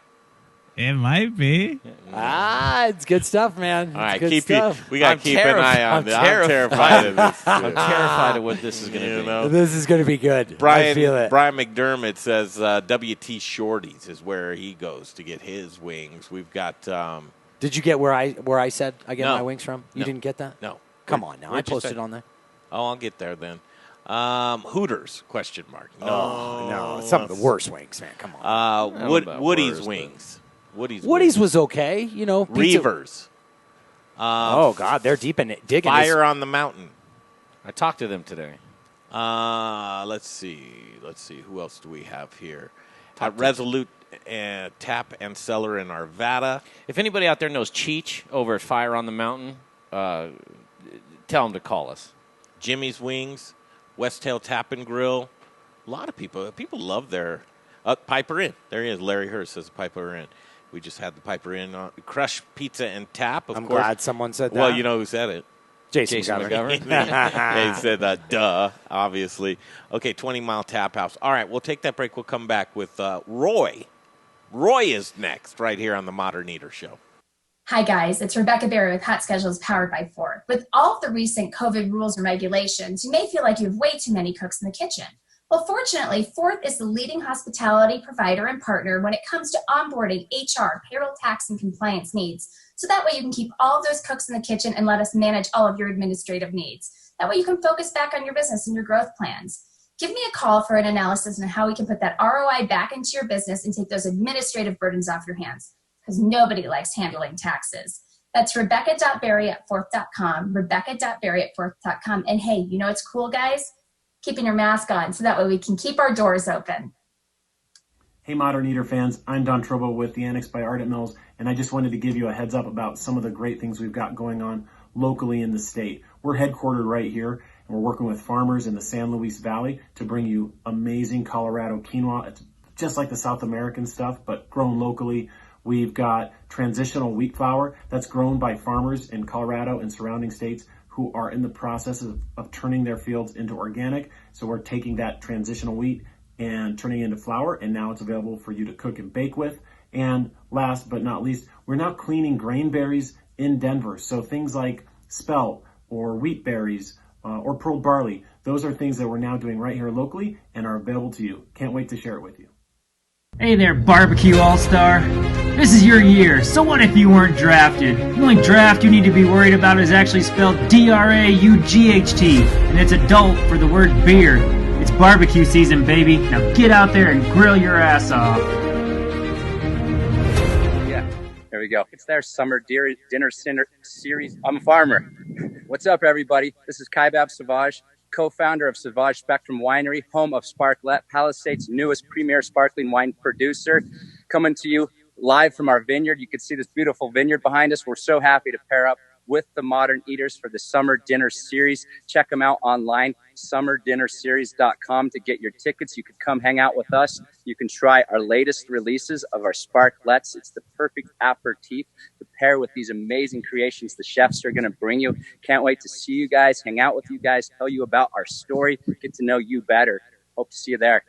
It might be. It's good stuff, man. All right, it's good keep stuff. we got to I'm keep an eye on I'm this. I'm terrified of this. I'm terrified of what this is going to You be. know? This is going to be good. I feel it. Brian McDermott says WT Shorties is where he goes to get his wings. We've got Did you get where I said I get No. my wings from? You No. didn't get that? no. Come on now. I Where'd you posted say? on there. Oh, I'll get there then. Hooters? Question mark. No, No, some of the worst wings, man. Come on. don't know about Woody's worst, but- wings. Woody's Woody's was okay. You know, pizza- Reavers. Oh God, they're deep in it. Digging Fire on the Mountain. I talked to them today. Let's see. Who else do we have here? Resolute Tap and Cellar in Arvada. If anybody out there knows Cheech over at Fire on the Mountain, tell them to call us. Jimmy's Wings. West Tail Tap and Grill. A lot of people love their Piper Inn. There he is. Larry Hurst says Piper Inn. We just had the Piper Inn. Crush Pizza and Tap, of I'm course. glad someone said that. Well, you know who said it. Jason Jason McGovern. They said, duh, obviously. Okay, 20 Mile Tap House. All right, we'll take that break. We'll come back with Roy. Roy is next right here on the Modern Eater Show. Hi guys, it's Rebecca Berry with HotSchedules powered by Ford. With all of the recent COVID rules and regulations, you may feel like you have way too many cooks in the kitchen. Well, fortunately, Ford is the leading hospitality provider and partner when it comes to onboarding HR, payroll, tax, and compliance needs. So that way you can keep all of those cooks in the kitchen and let us manage all of your administrative needs. That way you can focus back on your business and your growth plans. Give me a call for an analysis on how we can put that ROI back into your business and take those administrative burdens off your hands. because nobody likes handling taxes. That's Rebecca.berry@forth.com, Rebecca.berry@forth.com. And hey, you know what's cool, guys? Keeping your mask on so that way we can keep our doors open. Hey, Modern Eater fans, I'm Don Trobo with the Annex by Ardent Mills, and I just wanted to give you a heads up about some of the great things we've got going on locally in the state. We're headquartered right here, and we're working with farmers in the San Luis Valley to bring you amazing Colorado quinoa. It's just like the South American stuff, but grown locally. We've got transitional wheat flour that's grown by farmers in Colorado and surrounding states who are in the process of turning their fields into organic. So we're taking that transitional wheat and turning it into flour, and now it's available for you to cook and bake with. And last but not least, we're now cleaning grain berries in Denver. So things like spelt or wheat berries or pearl barley, those are things that we're now doing right here locally and are available to you. Can't wait to share it with you. Hey there, Barbecue All-Star. This is your year, so what if you weren't drafted? The only draft you need to be worried about is actually spelled D-R-A-U-G-H-T, and it's adult for the word beer. It's barbecue season, baby. Now get out there and grill your ass off. Yeah, there we go. It's their summer dinner series. I'm a farmer. What's up, everybody? This is Kaibab Savage, co-founder of Savage Spectrum Winery, home of Sparklet, Palisade's newest premier sparkling wine producer, coming to you live from our vineyard. You can see this beautiful vineyard behind us. We're so happy to pair up with the Modern Eaters for the Summer Dinner Series. Check them out online, summerdinnerseries.com, to get your tickets. You could come hang out with us. You can try our latest releases of our Sparklets. It's the perfect aperitif to pair with these amazing creations the chefs are going to bring you. Can't wait to see you guys, hang out with you guys, tell you about our story, get to know you better. Hope to see you there.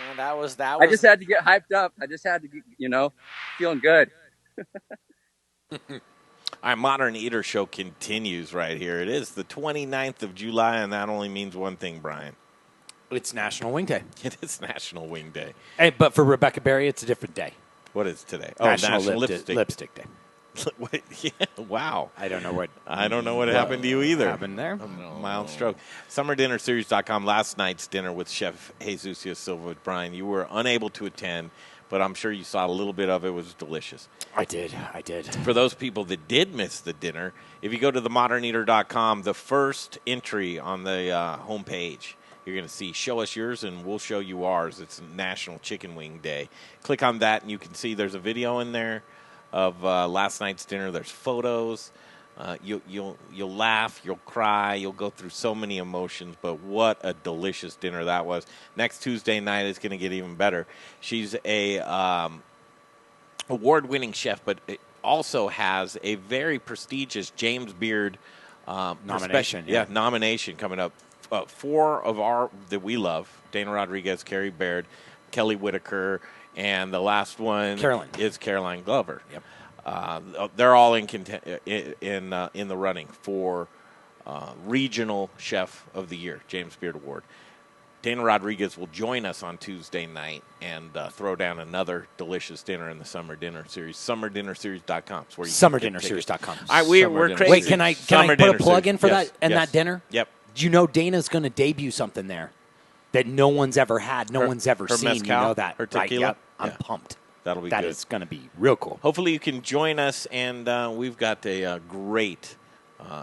Man, that was. I just had to get hyped up. I just had to get, feeling good. Our Modern Eater show continues right here. It is the 29th of July, and that only means one thing, Brian. It's National Wing Day. It is National Wing Day. Hey, but for Rebecca Berry, it's a different day. What is today? National Lipstick Day. Yeah, wow. I don't know what happened to you either. Happened there? Mild stroke. SummerDinnerSeries.com. Last night's dinner with Chef Jesus Silva with Brian. You were unable to attend, but I'm sure you saw a little bit of it. It was delicious. I did. For those people that did miss the dinner, if you go to themoderneater.com, the first entry on the homepage, you're going to see Show Us Yours, and we'll show you ours. It's National Chicken Wing Day. Click on that, and you can see there's a video in there of last night's dinner. There's photos. You'll laugh, you'll cry, you'll go through so many emotions, but what a delicious dinner that was. Next Tuesday night is going to get even better. She's a award-winning chef, but it also has a very prestigious James Beard nomination. Nomination coming up. 4 of our that we love: Dana Rodriguez, Carrie Baird, Kelly Whitaker, and the last one is Caroline Glover. Yep. They're all in the running for Regional Chef of the Year, James Beard Award. Dana Rodriguez will join us on Tuesday night and throw down another delicious dinner in the Summer Dinner Series. SummerDinnerSeries.com. SummerDinnerSeries.com. We're crazy. Wait, can I put a plug in for that and that dinner? Yep. Do you know Dana's going to debut something there that no one's ever had, no one's ever seen? Mezcal, you know that. her tequila? Right, yep. I'm pumped. That'll be good. That is going to be real cool. Hopefully you can join us, and we've got a great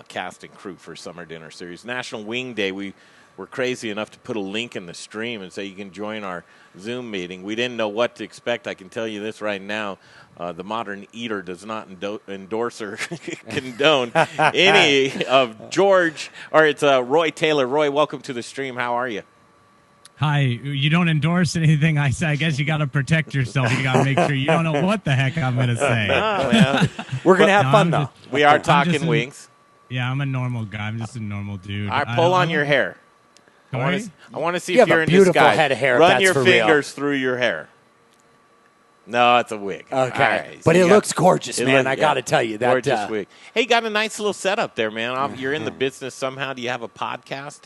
cast and crew for Summer Dinner Series. National Wing Day, we were crazy enough to put a link in the stream and say you can join our Zoom meeting. We didn't know what to expect. I can tell you this right now. The Modern Eater does not endorse or condone any of George, or it's Roy Taylor. Roy, welcome to the stream. How are you? Hi. You don't endorse anything I say. I guess you got to protect yourself. You got to make sure you don't know what the heck I'm going to say. We're going to have fun, though. We are talking wings. Yeah, I'm a normal guy. I'm just a normal dude. All right, pull on your hair. I want to see you if you're have in a beautiful disguise. Head of hair. Run your fingers through your hair. No, it's a wig. Okay, right, but it looks gorgeous, man. I got to tell you that. Gorgeous wig. Hey, you got a nice little setup there, man. You're in the business somehow. Do you have a podcast?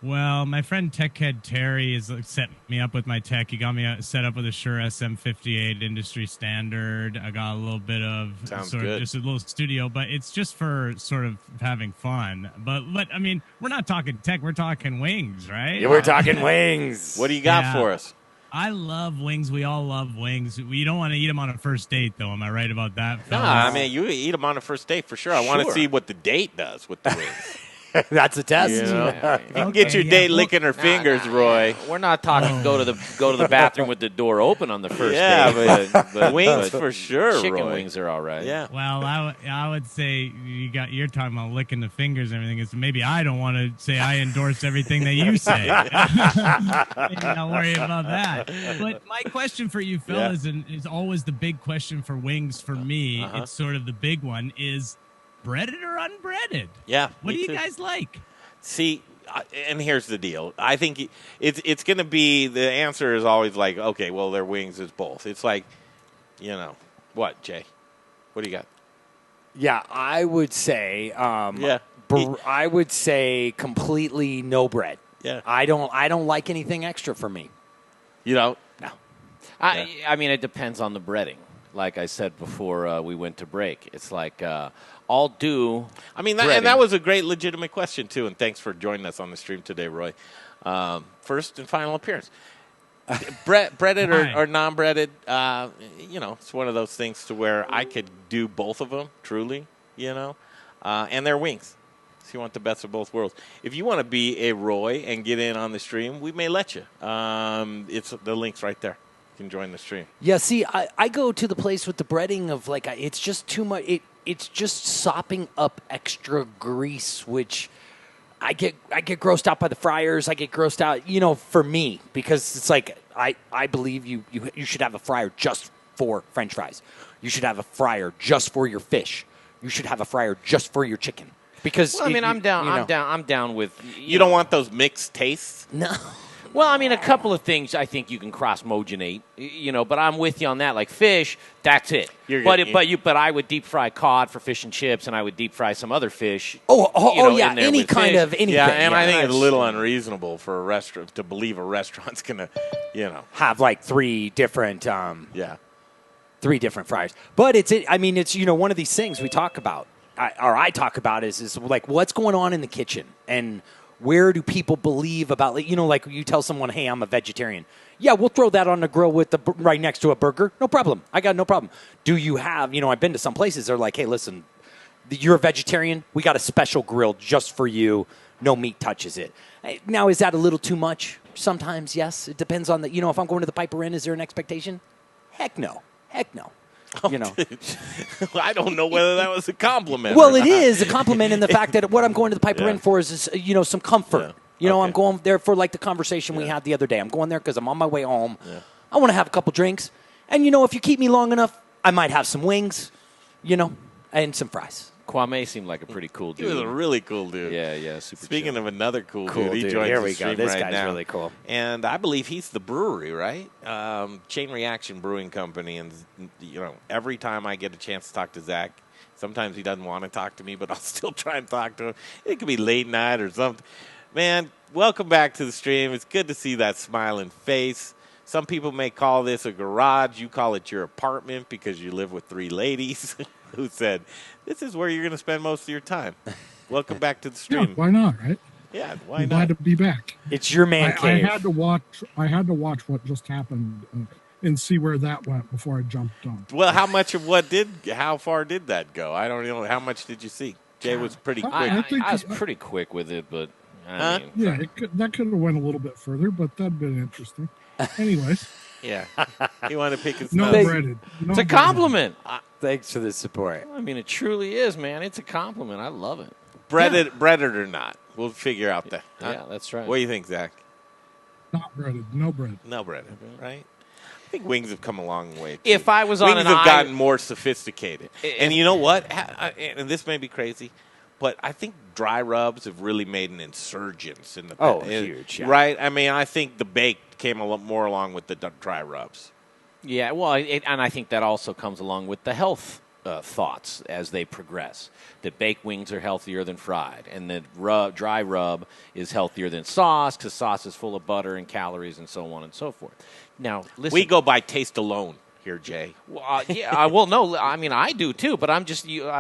Well, my friend Tech Head Terry has set me up with my tech. He got me set up with a Shure SM58 industry standard. I got a little bit of just a little studio, but it's just for sort of having fun. But I mean, we're not talking tech. We're talking wings, right? Yeah, we're talking wings. What do you got for us? I love wings. We all love wings. You don't want to eat them on a first date, though. Am I right about that? No, I mean, you eat them on a first date for sure. I want to see what the date does with the wings. That's a test. You know? You can get your date licking her fingers, Roy. We're not talking go to the bathroom with the door open on the first date. but wings for sure. Chicken Roy. wings are all right. Yeah. Well, I would say you're talking about licking the fingers and everything. Is maybe I don't want to say I endorse everything that you say. Don't worry about that. But my question for you fellas is always the big question for wings for me. It's sort of the big one is breaded or unbreaded? Yeah. What do you guys like? See, and here's the deal. I think it's going to be, the answer is always like, okay, well, their wings is both. It's like, what, Jay? What do you got? Yeah, I would say, I would say completely no bread. Yeah. I don't like anything extra for me. You don't? No. I mean, it depends on the breading. Like I said before we went to break, it's like I'll do. I mean, that was a great, legitimate question too. And thanks for joining us on the stream today, Roy. First and final appearance. Breaded or non-breaded, it's one of those things to where I could do both of them, truly, and they're wings. So you want the best of both worlds. If you want to be a Roy and get in on the stream, we may let you. It's the link's right there. Can join the stream. Yeah, see, I go to the place with the breading of it's just too much. It's just sopping up extra grease, which I get grossed out by the fryers. I get grossed out, for me, because it's like I believe you should have a fryer just for French fries. You should have a fryer just for your fish. You should have a fryer just for your chicken. Because I'm down with. You don't want those mixed tastes? No. Well, I mean, a couple of things I think you can cross-mogenate, but I'm with you on that. Like fish, that's it. But I would deep fry cod for fish and chips, and I would deep fry some other fish. Yeah, any kind of anything. Yeah, and I think it's a little unreasonable for a restaurant to believe a restaurant's gonna, have like three different fryers. But it's one of these things we talk about, I talk about is like what's going on in the kitchen and. Where do people believe about, like you tell someone, hey, I'm a vegetarian. Yeah, we'll throw that on the grill right next to a burger. No problem. I got no problem. Do you have, I've been to some places. They're like, hey, listen, you're a vegetarian. We got a special grill just for you. No meat touches it. Now, is that a little too much? Sometimes, yes. It depends on if I'm going to the Piper Inn, is there an expectation? Heck no. I don't know whether that was a compliment. Well, it is a compliment in the fact that what I'm going to the Piper Inn for is some comfort. I'm going there for like the conversation we had the other day. I'm going there because I'm on my way home. Yeah. I want to have a couple drinks. And, if you keep me long enough, I might have some wings, and some fries. Kwame seemed like a pretty cool dude. He was a really cool dude. Yeah, super Speaking chill. of another cool dude, he joins Here the we stream go. This right guy's now. really cool. And I believe he's the brewery, right? Chain Reaction Brewing Company. And, every time I get a chance to talk to Zach, sometimes he doesn't want to talk to me, but I'll still try and talk to him. It could be late night or something. Man, welcome back to the stream. It's good to see that smiling face. Some people may call this a garage. You call it your apartment because you live with three ladies who said, this is where you're going to spend most of your time. Welcome back to the stream. Yeah, why not, right? Yeah, why I'm not? glad to be back. It's your man cave. I had to watch what just happened and see where that went before I jumped on. Well, how far did that go? I don't know. How much did you see? Jay was pretty quick. I was pretty quick with it, but that could have went a little bit further, but that'd been interesting. Anyways. Yeah. He wanted to pick his No nose. breaded. It's a compliment. Thanks for the support. I mean, it truly is, man. It's a compliment. I love it. Breaded or not. We'll figure out that. Yeah, that's right. What do you think, Zach? Not breaded. No bread. No breaded, right? I think wings have come a long way. Too. If I was on wings have gotten more sophisticated. And you know what? And this may be crazy, but I think dry rubs have really made an insurgence in the huge, yeah. Right? I mean, I think the baked came a lot more along with the dry rubs. Yeah, well, and I think that also comes along with the health thoughts as they progress. That baked wings are healthier than fried, and that dry rub is healthier than sauce because sauce is full of butter and calories and so on and so forth. Now, listen. We go by taste alone. here, Jay. Well, no, I mean, I do too, but I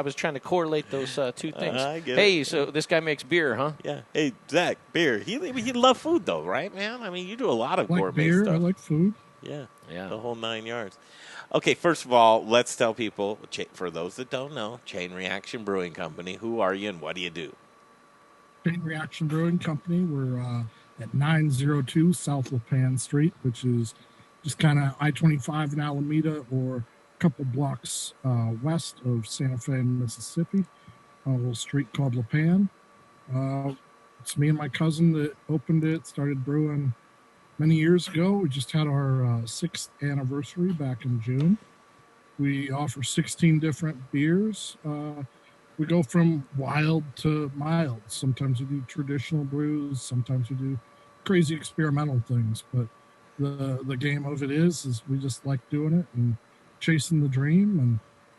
was trying to correlate those two things. I get hey, it. so this guy makes beer, huh? Yeah. Hey, Zach, beer. He love food, though, right, man? I mean, you do a lot of I like gourmet beer. stuff. I like food. Yeah, the whole 9 yards. Okay, first of all, let's tell people, for those that don't know, Chain Reaction Brewing Company, who are you and what do you do? Chain Reaction Brewing Company. We're at 902 South LaPan Street, which is just kind of I-25 in Alameda or a couple blocks west of Santa Fe, Mississippi, on a little street called LaPan. It's me and my cousin that opened it, started brewing many years ago. We just had our 6th anniversary back in June. We offer 16 different beers. We go from wild to mild. Sometimes we do traditional brews. Sometimes we do crazy experimental things. But the game of it is we just like doing it and chasing the dream and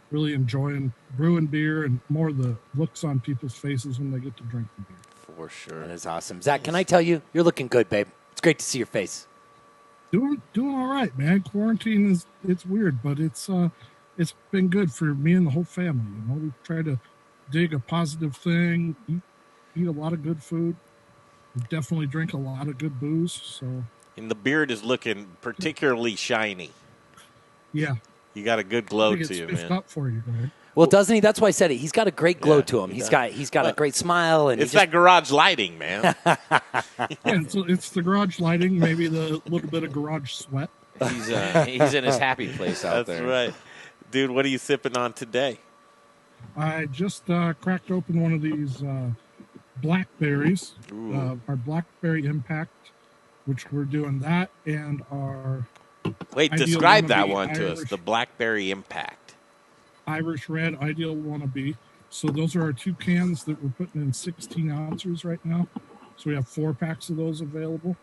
really enjoying brewing beer and more the looks on people's faces when they get to drink the beer. For sure. That is awesome. Zach, can I tell you, you're looking good, babe. It's great to see your face. Doing all right, man. Quarantine it's weird, but it's been good for me and the whole family. You know, we try to dig a positive thing, eat a lot of good food. We definitely drink a lot of good booze. So, and the beard is looking particularly shiny. Yeah, you got a good glow to you, man. Up for you, Greg. Well, doesn't he? That's why I said it. He's got a great glow to him. He's got a great smile, and it's that garage lighting, man. It's the garage lighting, maybe the little bit of garage sweat. He's in his happy place out there. That's right, dude. What are you sipping on today? I just cracked open one of these blackberries, our Blackberry Impact, which we're doing that, and our describe that one to us. The Blackberry Impact. Irish Red Ideal Wannabe. So those are our 2 cans that we're putting in 16 ounces right now. So we have 4 packs of those available.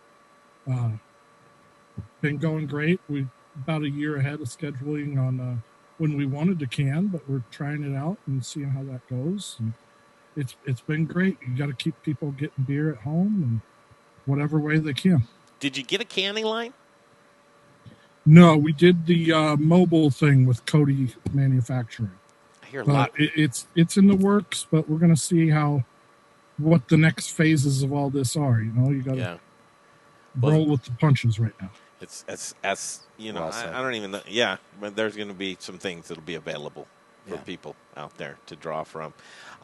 Been going great. We're about a year ahead of scheduling on when we wanted to can, but we're trying it out and seeing how that goes. And it's been great. You got to keep people getting beer at home and whatever way they can. Did you get a canning line? No, we did the mobile thing with Cody Manufacturing. I hear a lot. It's in the works, but we're going to see what the next phases of all this are. You know, you got to roll with the punches right now. It's you know, I don't even know. Yeah, but there's going to be some things that'll be available for people out there to draw from.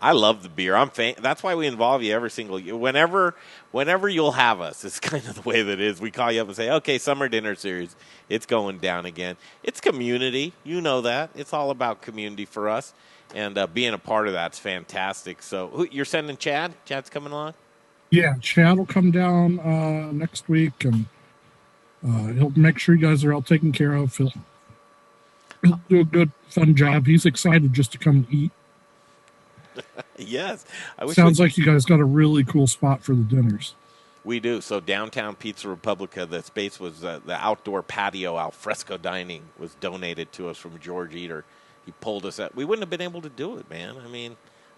I love the beer. That's why we involve you every single year. Whenever you'll have us, it's kind of the way that it is. We call you up and say, okay, summer dinner series, it's going down again. It's community. You know that. It's all about community for us. And being a part of that's fantastic. So you're sending Chad? Chad's coming along? Yeah, Chad will come down next week, and he'll make sure you guys are all taken care of. He'll do a good, fun job. He's excited just to come and eat. Yes. Sounds like you guys got a really cool spot for the dinners. We do. So downtown Pizza Republica, the space was the outdoor patio al fresco dining was donated to us from George Eater. He pulled us out. We wouldn't have been able to do it, man. I mean,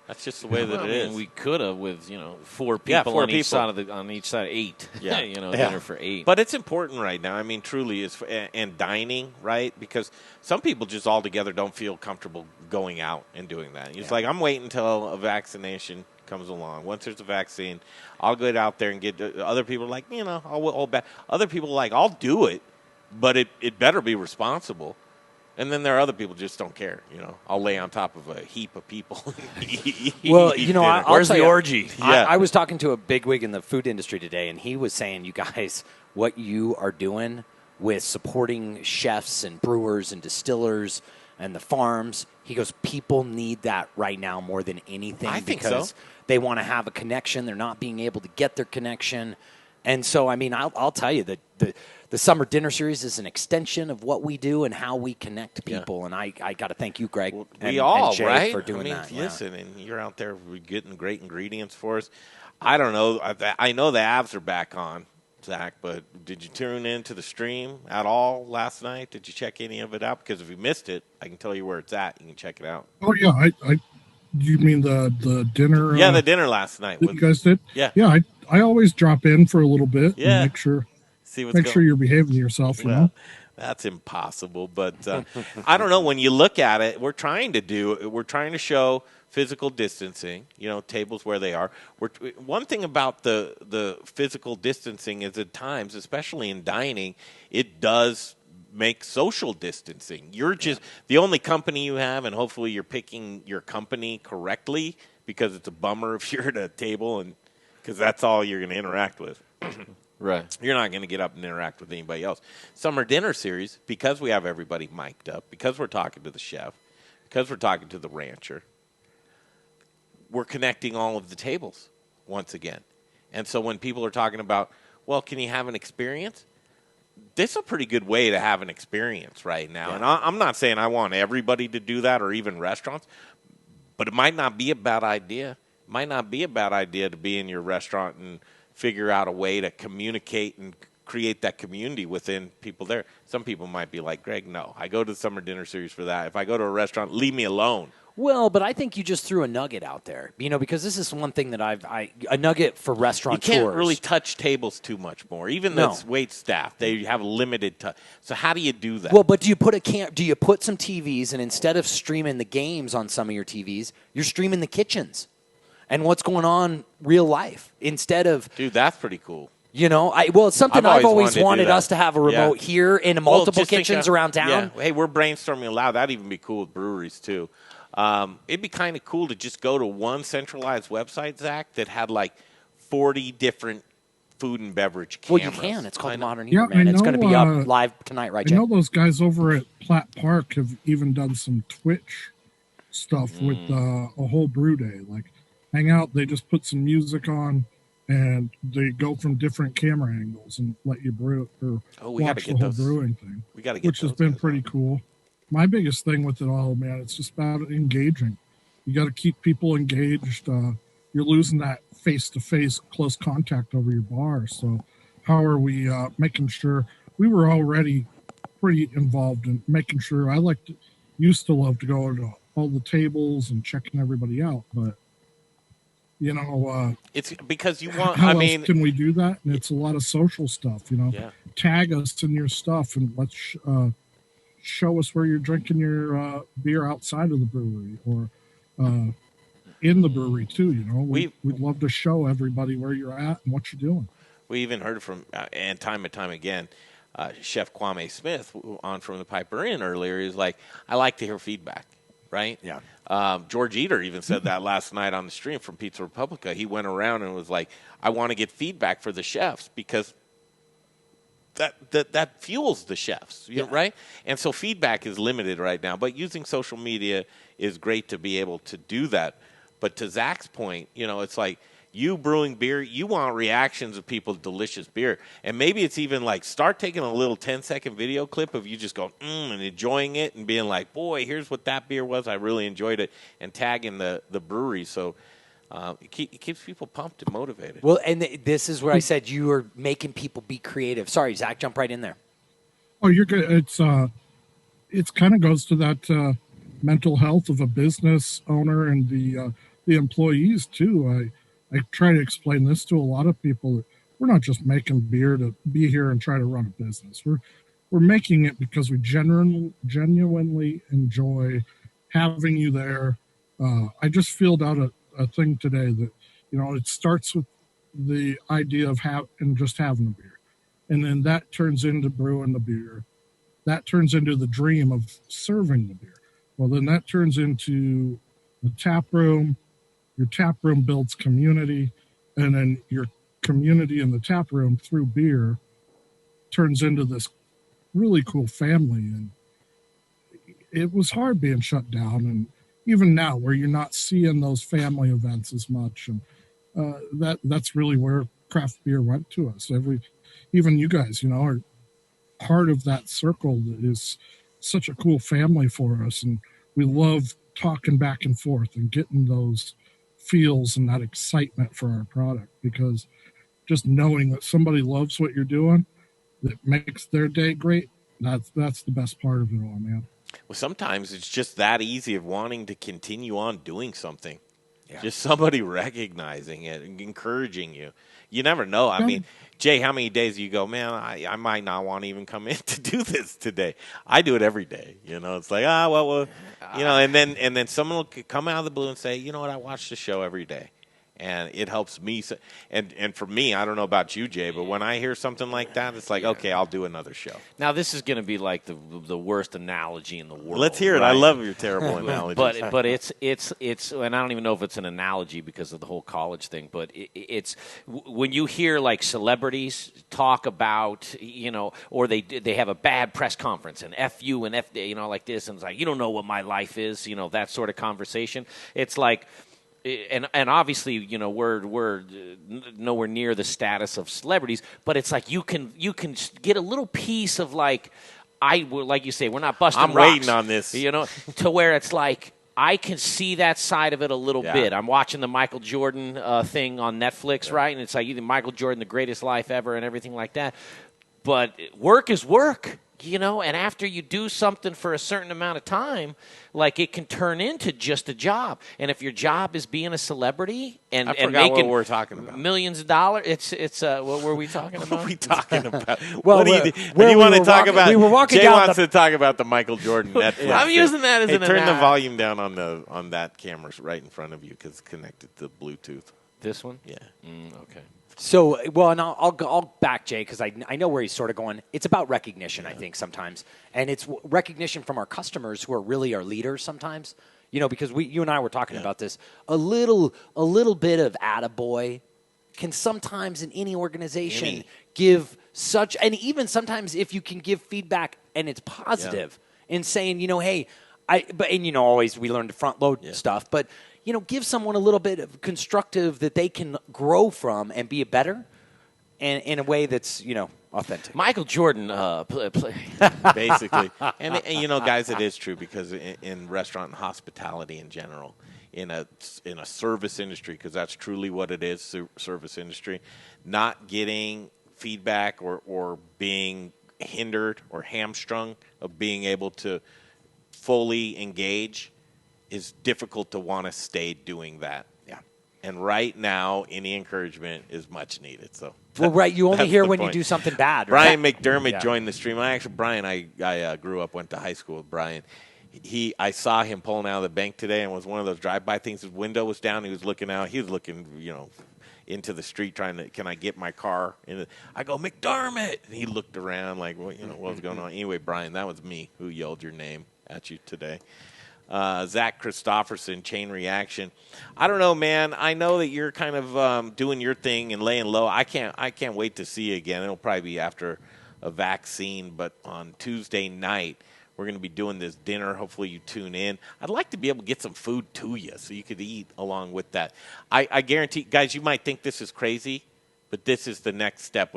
that's just the way that it is. We could have with 4 people on each side of 8. Yeah, dinner for 8. But it's important right now. I mean, truly and dining, right? Because some people just altogether don't feel comfortable going out and doing that. It's like I'm waiting until a vaccination comes along. Once there's a vaccine, I'll get out there and get. Other people are like, I'll bet. Other people are like, I'll do it, but it better be responsible. And then there are other people who just don't care. I'll lay on top of a heap of people. Well, where's the orgy? I was talking to a bigwig in the food industry today, and he was saying, you guys, what you are doing with supporting chefs and brewers and distillers and the farms, he goes, people need that right now more than anything. I think because so. They want to have a connection. They're not being able to get their connection. And so, I mean, I'll tell you that the summer dinner series is an extension of what we do and how we connect people. And I got to thank you, Greg, and Jay right? for doing that. Listen, and you're out there getting great ingredients for us. I don't know. I know the abs are back on, Zach, but did you tune into the stream at all last night? Did you check any of it out? Because if you missed it, I can tell you where it's at. You can check it out. Oh, yeah. You mean the dinner? Yeah, the dinner last night. You guys did? Yeah. Yeah, I always drop in for a little bit and make sure you're behaving yourself, you know. That's impossible. But I don't know. When you look at it, we're trying to show physical distancing, tables where they are. One thing about the physical distancing is at times, especially in dining, it does make social distancing. You're just the only company you have, and hopefully you're picking your company correctly, because it's a bummer if you're at a table and because that's all you're going to interact with. Right. You're not going to get up and interact with anybody else. Summer dinner series, because we have everybody mic'd up, because we're talking to the chef, because we're talking to the rancher, we're connecting all of the tables once again. And so when people are talking about, well, can you have an experience? This is a pretty good way to have an experience right now. Yeah. And I'm not saying I want everybody to do that or even restaurants, but it might not be a bad idea. It might not be a bad idea to be in your restaurant and figure out a way to communicate and create that community within people there. Some people might be like, Greg, no, I go to the summer dinner series for that. If I go to a restaurant, leave me alone. Well, but I think you just threw a nugget out there, because this is one thing that a nugget for restaurateurs. You can't really touch tables too much more. Even the wait staff, they have limited touch. So how do you do that? Well, but do you put some TVs, and instead of streaming the games on some of your TVs, you're streaming the kitchens and what's going on real life instead of... Dude, that's pretty cool. It's something I've always wanted us to have a remote here in multiple kitchens around town. Yeah. Hey, we're brainstorming aloud. That'd even be cool with breweries, too. It'd be kind of cool to just go to one centralized website, Zach, that had like 40 different food and beverage cameras. Well, you can. It's called Modern Eater, man. It's going to be up live tonight, right, Jay? I know those guys over at Platt Park have even done some Twitch stuff with a whole brew day. Like, hang out, they just put some music on, and they go from different camera angles and let you brew or watch the whole brewing thing, which has been pretty cool. My biggest thing with it all, man, it's just about engaging. You got to keep people engaged. You're losing that face-to-face close contact over your bar. So how are we making sure? We were already pretty involved in making sure. Used to love to go to all the tables and checking everybody out, but it's because you want. How else can we do that? And it's a lot of social stuff. Tag us in your stuff and let's show us where you're drinking your beer outside of the brewery or in the brewery too. We'd love to show everybody where you're at and what you're doing. We even heard from and time and time again, Chef Kwame Smith on From the Piper Inn earlier is like, I like to hear feedback. Right? Yeah. George Eater even said that last night on the stream from Pizza Republica. He went around and was like, I want to get feedback for the chefs because that fuels the chefs, right? And so feedback is limited right now, but using social media is great to be able to do that. But to Zach's point, it's like you brewing beer, you want reactions of people's delicious beer. And maybe it's even like start taking a little 10-second video clip of you just going, and enjoying it and being like, boy, here's what that beer was. I really enjoyed it. And tagging the brewery. So it keeps people pumped and motivated. Well, and this is where I said you are making people be creative. Sorry, Zach, jump right in there. Oh, you're good. It's kind of goes to that mental health of a business owner and the employees too. I try to explain this to a lot of people that we're not just making beer to be here and try to run a business. We're making it because we genuinely enjoy having you there. I just filled out a thing today that, it starts with the idea of just having a beer. And then that turns into brewing the beer. That turns into the dream of serving the beer. Well, then that turns into the tap room. Your tap room builds community, and then your community in the tap room through beer turns into this really cool family. And it was hard being shut down, and even now where you're not seeing those family events as much, and that's really where craft beer went to us. Even you guys, are part of that circle that is such a cool family for us, and we love talking back and forth and getting those feels and that excitement for our product, because just knowing that somebody loves what you're doing, that makes their day great, that's the best part of it all, man. Well, sometimes it's just that easy of wanting to continue on doing something. Yeah. Just somebody recognizing it and encouraging you. You never know. I mean, Jay, how many days do you go, man, I might not want to even come in to do this today. I do it every day. It's like, and then someone will come out of the blue and say, you know what, I watch the show every day. And it helps me. And for me, I don't know about you, Jay, but when I hear something like that, it's like, okay, I'll do another show. Now, this is going to be like the worst analogy in the world. Let's hear it. Right? I love your terrible analogies. But it's and I don't even know if it's an analogy because of the whole college thing. But it's when you hear like celebrities talk about, or they have a bad press conference and F you and F, like this, and it's like, you don't know what my life is, that sort of conversation. It's like. And obviously, we're nowhere near the status of celebrities, but it's like you can get a little piece of like you say, we're not busting I'm rocks, waiting on this, to where it's like I can see that side of it a little bit. I'm watching the Michael Jordan thing on Netflix, right? And it's like Michael Jordan, the greatest life ever, and everything like that. But work is work. And after you do something for a certain amount of time, like it can turn into just a job. And if your job is being a celebrity and making what we're talking about. millions of dollars, it's what were we talking about? What are we talking about? Well, what do you want to talk about? We were walking Jay down wants to talk about the Michael Jordan Netflix. I'm using that as an turn the analogy. volume down on that camera right in front of you because it's connected to Bluetooth. This one? Yeah. Okay. So, and I'll back Jay because I know where he's sort of going. It's about recognition, I think, sometimes. And it's recognition from our customers who are really our leaders sometimes. Because you and I were talking about this. A little bit of attaboy can sometimes in any organization give such, and even sometimes if you can give feedback and it's positive in saying, hey, always we learn to front load stuff, but give someone a little bit of constructive that they can grow from and be better, and in a way that's authentic. Michael Jordan, basically, and guys, it is true because in restaurant and hospitality in general, in a service industry, because that's truly what it is, service industry, not getting feedback or being hindered or hamstrung of being able to fully engage is difficult to want to stay doing that. Yeah. And right now, any encouragement is much needed. So, you only hear when you do something bad. Brian McDermott joined the stream. Brian, I grew up, went to high school with Brian. I saw him pulling out of the bank today, and it was one of those drive-by things. His window was down. He was looking out. He was looking, into the street trying to, can I get my car? And I go, McDermott! And he looked around like, what was going on? Anyway, Brian, that was me who yelled your name at you today. Zack Christofferson, Chain Reaction. I don't know, man. I know that you're kind of doing your thing and laying low. I can't wait to see you again. It'll probably be after a vaccine, but on Tuesday night, we're going to be doing this dinner. Hopefully you tune in. I'd like to be able to get some food to you so you could eat along with that. I guarantee, guys, you might think this is crazy, but this is the next step.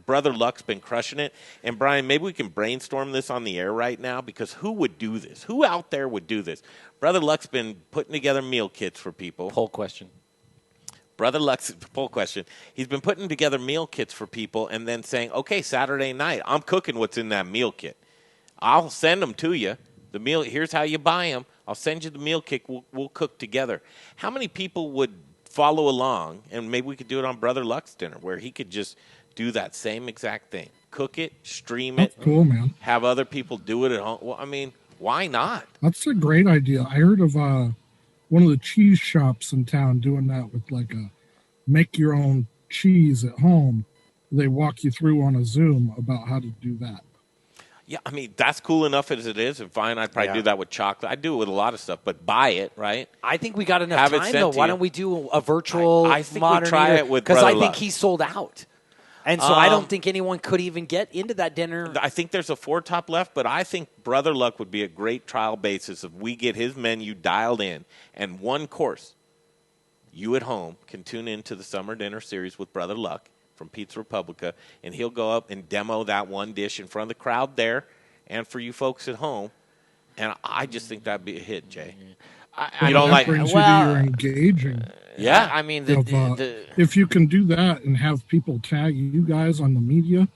Brother Luck's been crushing it. And, Brian, maybe we can brainstorm this on the air right now because who would do this? Who out there would do this? Brother Luck's been putting together meal kits for people. Poll question. Brother Luck's poll question. He's been putting together meal kits for people and then saying, okay, Saturday night, I'm cooking what's in that meal kit. I'll send them to you. The meal. Here's how you buy them. I'll send you the meal kit. We'll cook together. How many people would follow along, and maybe we could do it on Brother Luck's dinner where he could just do that same exact thing. Cook it, stream it. That's cool, man. Have other people do it at home. Well, I mean, why not? That's a great idea. I heard of one of the cheese shops in town doing that with like a make your own cheese at home. They walk you through on a Zoom about how to do that. Yeah, I mean, that's cool enough as it is, and fine, I'd probably do that with chocolate. I do it with a lot of stuff, but buy it, right? I think we got enough time, though. Why don't we do a virtual I think modern we try it with because Brother I think Luck. he's sold out. And so I don't think anyone could even get into that dinner. I think there's a 4-top left, but I think Brother Luck would be a great trial basis if we get his menu dialed in and one course. You at home can tune into the Summer Dinner Series with Brother Luck from Pizza Republica, and he'll go up and demo that one dish in front of the crowd there and for you folks at home. And I just think that'd be a hit, Jay. You don't like brings you to your engaging. Yeah, I mean, if you can do that and have people tag you guys on the media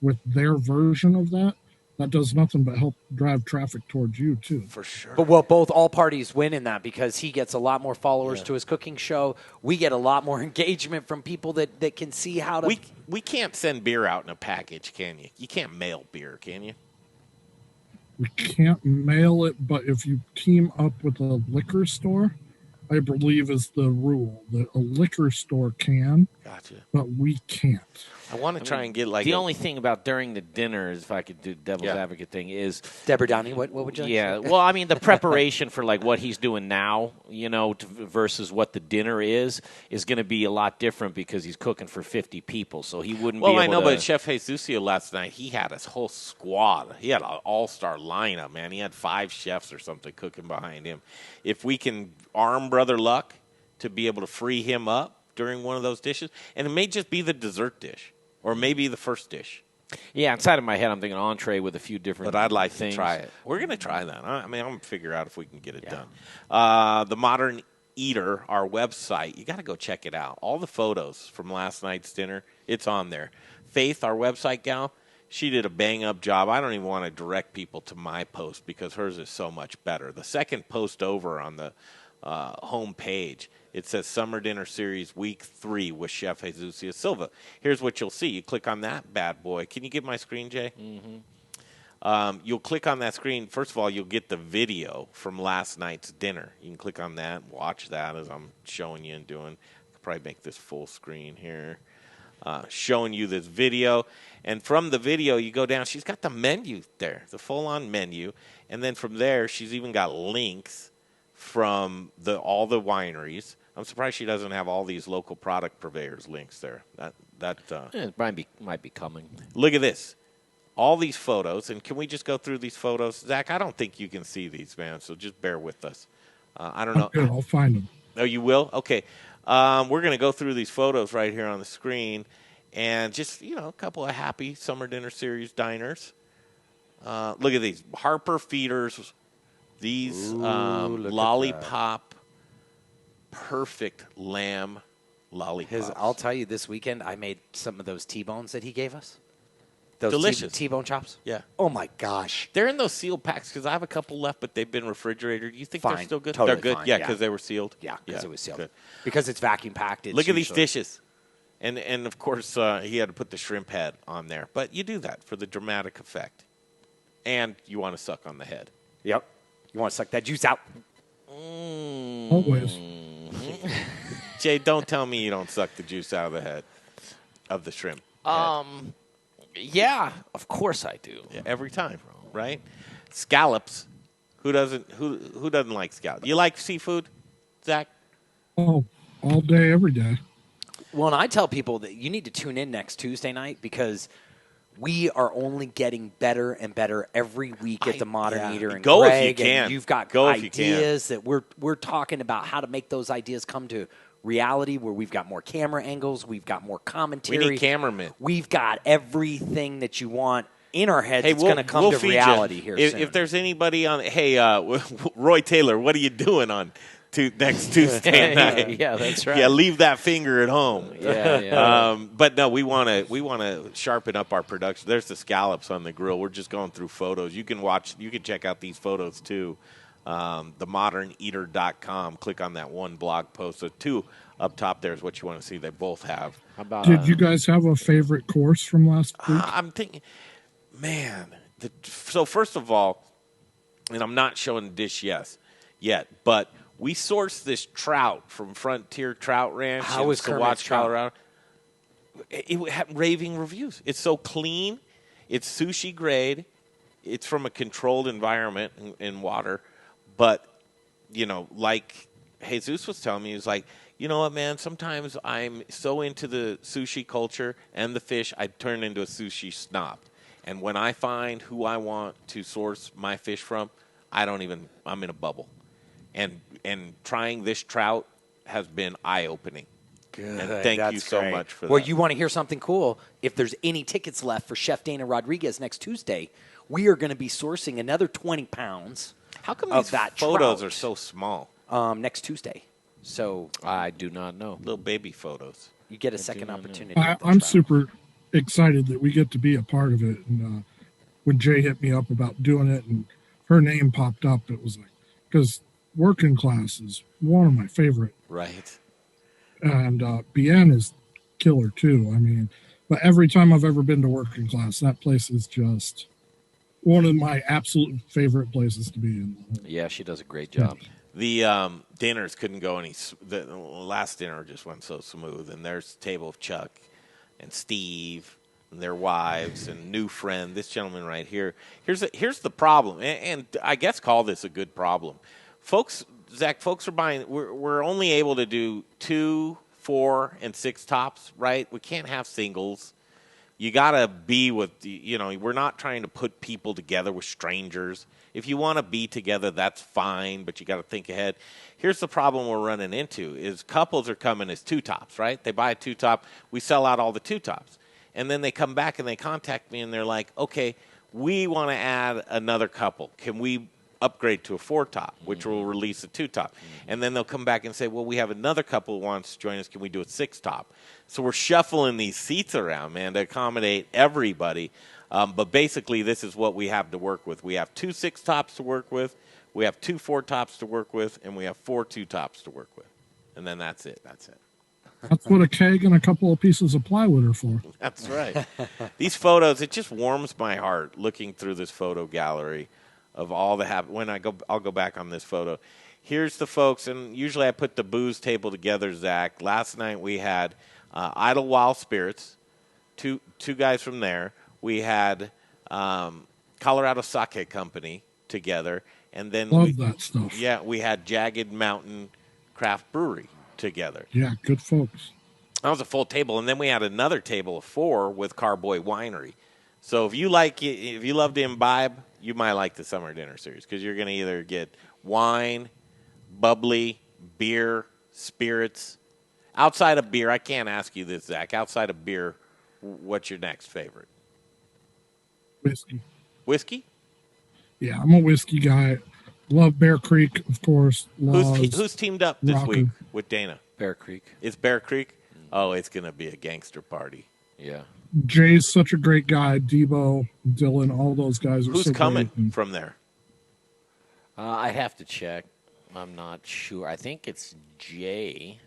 with their version of that, that does nothing but help drive traffic towards you too. For sure. But all parties win in that because he gets a lot more followers to his cooking show. We get a lot more engagement from people that can see how to. We can't send beer out in a package, can you? You can't mail beer, can you? We can't mail it, but if you team up with a liquor store, I believe is the rule that a liquor store can. Gotcha. But we can't. I want to try and get like the only thing about during the dinner is, if I could do devil's advocate thing, is Deborah Downey. What would you? Yeah, well, I mean, the preparation for like what he's doing now, versus what the dinner is going to be a lot different because he's cooking for 50 people, so he wouldn't. Well, be able I know, to, but Chef Jesusio last night, he had his whole squad. He had an all-star lineup, man. He had 5 chefs or something cooking behind him. If we can arm Brother Luck to be able to free him up during one of those dishes, and it may just be the dessert dish. Or maybe the first dish. Yeah, inside of my head, I'm thinking entree with a few different. But I'd like things. to try it. We're going to try that. I mean, I'm going to figure out if we can get it done. The Modern Eater, our website, you got to go check it out. All the photos from last night's dinner, it's on there. Faith, our website gal, she did a bang-up job. I don't even want to direct people to my post because hers is so much better. The second post over on the home page, it says Summer Dinner Series Week 3 with Chef Jesusio Silva. Here's what you'll see. You click on that bad boy. Can you get my screen, Jay? Mm-hmm. You'll click on that screen. First of all, you'll get the video from last night's dinner. You can click on that and watch that as I'm showing you and doing. I could probably make this full screen here. Showing you this video. And from the video, you go down. She's got the menu there, the full-on menu. And then from there, she's even got links from all the wineries. I'm surprised she doesn't have all these local product purveyors links there. It might be coming. Look at this. All these photos, and can we just go through these photos? Zach, I don't think you can see these, man, so just bear with us. I don't know. Okay, I'll find them. Oh, you will? Okay. We're going to go through these photos right here on the screen, and just, a couple of happy Summer Dinner Series diners. Look at these. Harper Feeders. These lollipop, perfect lamb lollipops. I'll tell you, this weekend I made some of those T-bones that he gave us. Those delicious T-bone chops. Yeah. Oh my gosh. They're in those sealed packs because I have a couple left, but they've been refrigerated. You think they're still good? Totally they're good. Fine. Yeah, because they were sealed. Yeah, because it was sealed. Good. Because it's vacuum packed. Look at these dishes, and of course he had to put the shrimp head on there, but you do that for the dramatic effect, and you want to suck on the head. Yep. You want to suck that juice out. Always. Jay, don't tell me you don't suck the juice out of the head of the shrimp. Yeah, of course I do. Yeah, every time, right? Scallops. Who doesn't like scallops? You like seafood, Zach? Oh, all day, every day. Well, and I tell people that you need to tune in next Tuesday night because we are only getting better and better every week at the Modern Eater. And go Greg, if you can. And you've got ideas that we're talking about how to make those ideas come to reality, where we've got more camera angles, we've got more commentary. We need cameramen. We've got everything that you want in our heads. It's going to come to reality here soon. If there's anybody on, Roy Taylor, what are you doing on next Tuesday night? Yeah, that's right. Yeah, leave that finger at home. Yeah. But no, we want to sharpen up our production. There's the scallops on the grill. We're just going through photos. You can check out these photos too. themoderneater.com. Click on that one blog post. So 2 up top there is what you want to see. They both have. How about, did you guys have a favorite course from last week? I'm thinking, man. So first of all, and I'm not showing the dish yet, but we sourced this trout from Frontier Trout Ranch in Saguache, Colorado. It had raving reviews. It's so clean. It's sushi grade. It's from a controlled environment in water. But, like Jesus was telling me, he was like, you know what, man, sometimes I'm so into the sushi culture and the fish, I turn into a sushi snob. And when I find who I want to source my fish from, I'm in a bubble. And trying this trout has been eye-opening. Good. And thank you so much for that. Well, you want to hear something cool? If there's any tickets left for Chef Dana Rodriguez next Tuesday, we are going to be sourcing another 20 pounds. How come of these that photos trout. are so small? Next Tuesday. So I do not know. Little baby photos. You get a second opportunity. I'm super excited that we get to be a part of it. And when Jay hit me up about doing it and her name popped up, it was like, because Working Class is one of my favorite. Right. And Bien is killer too. I mean, but every time I've ever been to Working Class, that place is just one of my absolute favorite places to be in. Yeah, she does a great job. The dinners couldn't go any. The last dinner just went so smooth, and there's a table of Chuck and Steve and their wives and new friend. This gentleman right here. Here's the problem, and I guess call this a good problem, folks. Zach, folks are buying. We're only able to do 2, 4, and 6 tops, right? We can't have singles. You got to be with, we're not trying to put people together with strangers. If you want to be together, that's fine, but you got to think ahead. Here's the problem we're running into is couples are coming as 2 tops, right? They buy a 2-top. We sell out all the 2 tops. And then they come back and they contact me and they're like, okay, we want to add another couple. Can we upgrade to a 4-top, which will release a 2-top? And then they'll come back and say, well, we have another couple who wants to join us. Can we do a 6-top? So we're shuffling these seats around, man, to accommodate everybody. But basically, this is what we have to work with. We have 2 6-tops to work with. We have 2 4-tops to work with. And we have 4 2-tops to work with. And then that's it. That's what a keg and a couple of pieces of plywood are for. That's right. These photos, it just warms my heart looking through this photo gallery of all the I'll go back on this photo. Here's the folks, and usually I put the booze table together, Zach. Last night we had Idle Wild Spirits, two guys from there. We had Colorado Sake Company together, and then Love that stuff. Yeah, we had Jagged Mountain Craft Brewery together. Yeah, good folks. That was a full table, and then we had another table of 4 with Carboy Winery. So if you love to imbibe, you might like the Summer Dinner Series because you're going to either get wine, bubbly, beer, spirits. Outside of beer, I can't ask you this, Zach. Outside of beer, what's your next favorite? Whiskey. Whiskey? Yeah, I'm a whiskey guy. Love Bear Creek, of course. Who's teamed up this week with Dana? Bear Creek. It's Bear Creek? Oh, it's going to be a gangster party. Yeah. Jay's such a great guy. Debo, Dylan, all those guys are Who's coming from there? I have to check. I'm not sure. I think it's Jay.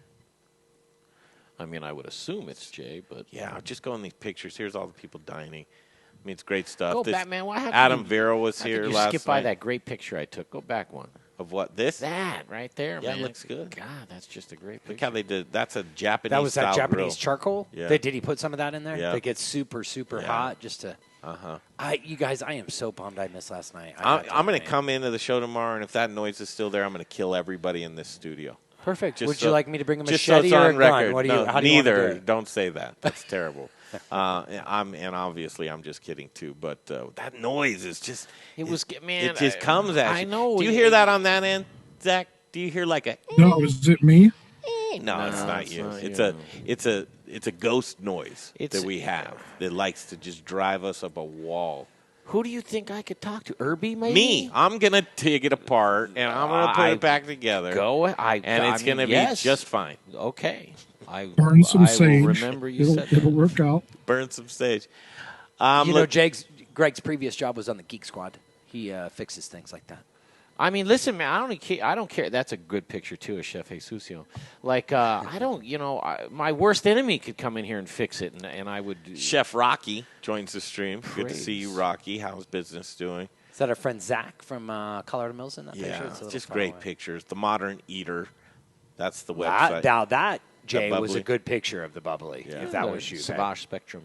I mean, I would assume it's Jay, but yeah, just go in these pictures. Here's all the people dining. I mean, it's great stuff. Go back, man. Adam Vera was here last night. Skip by that great picture I took. Go back one. Of what? This? That right there, yeah, man. It looks good. God, that's just a great picture. Look how they did. That's a Japanese. That was that Japanese grill. charcoal. Yeah. Did he put some of that in there? Yeah. They get super hot just to. You guys, I am so bummed I missed last night. I'm going to come into the show tomorrow, and if that noise is still there, I'm going to kill everybody in this studio. Perfect. Would you like me to bring a just machete so or on a record. gun? What do no, you? How do neither. You want to do it? Don't say that. That's terrible. And obviously I'm just kidding too. But that noise is just. It was man. It just comes at you. I know. Do you hear that on that end, Zach? Do you hear like a? No, is it me? No, it's not you. It's a ghost noise that we have that likes to just drive us up a wall. Who do you think I could talk to? Irby, maybe? Me. I'm going to take it apart, and I'm going to put it back together. It's going to be just fine. Okay. Burn some sage. Remember you said that. It'll work out. Burn some sage. Greg's previous job was on the Geek Squad. He fixes things like that. I mean, listen, man. I don't care. That's a good picture too, of Chef Jesusio. Like, I don't. My worst enemy could come in here and fix it, and I would. Chef Rocky joins the stream. Good to see you, Rocky. How's business doing? Is that our friend Zach from Colorado Mills in that picture? Yeah, it's just great pictures. The Modern Eater. That's the website. That Jay was a good picture of the bubbly. Yeah. If that was you, Savage Spectrum.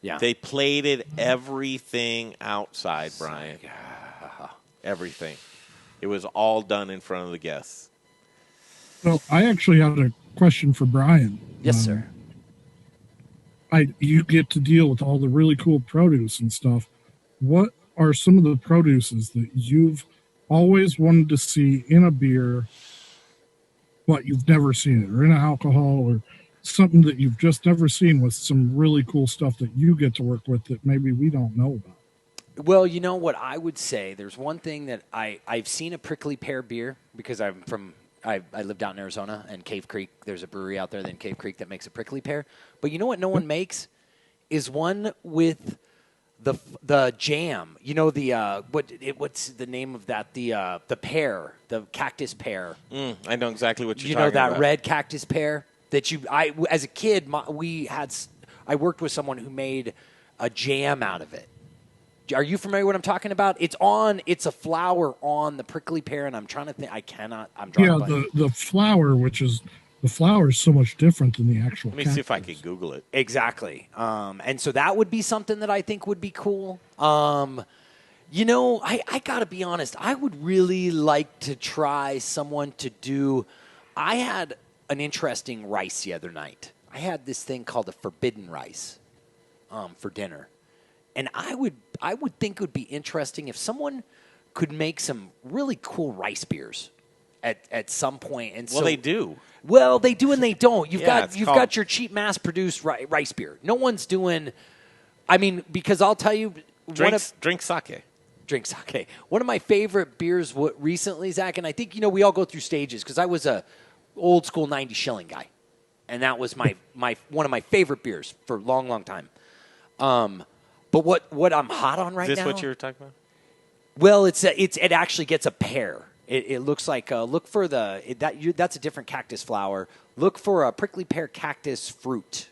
Yeah, they plated everything outside, Brian. Everything. It was all done in front of the guests. Well, I actually had a question for Brian. Yes, sir. You get to deal with all the really cool produce and stuff. What are some of the produces that you've always wanted to see in a beer, but you've never seen it, or in an alcohol, or something that you've just never seen with some really cool stuff that you get to work with that maybe we don't know about? Well, you know what I would say. There's one thing that I've seen a prickly pear beer because I lived out in Arizona, and Cave Creek, there's a brewery out there in Cave Creek that makes a prickly pear. But you know what no one makes is one with the jam. You know what's the name of that? The pear, the cactus pear. I know exactly what you're talking about. You know that red cactus pear that as a kid I worked with someone who made a jam out of it. Are you familiar with what I'm talking about? It's a flower on the prickly pear, and I'm trying to think. I'm drawing. Yeah, the flower is so much different than the actual. Let me see if I can Google it. Exactly. And so that would be something that I think would be cool. You know, I got to be honest. I would really like to try someone to do. I had an interesting rice the other night. I had this thing called a forbidden rice for dinner. And I would think it would be interesting if someone could make some really cool rice beers at some point. And they do. Well, they do and they don't. You've got your cheap mass-produced rice beer. No one's doing. I mean, because I'll tell you, drink sake. Drink sake. One of my favorite beers recently, Zach, and I think we all go through stages because I was a old school 90 shilling guy, and that was my one of my favorite beers for a long, long time. But what I'm hot on right now. Is this what you were talking about? Well, it actually gets a pear. It looks like look for that's a different cactus flower. Look for a prickly pear cactus fruit,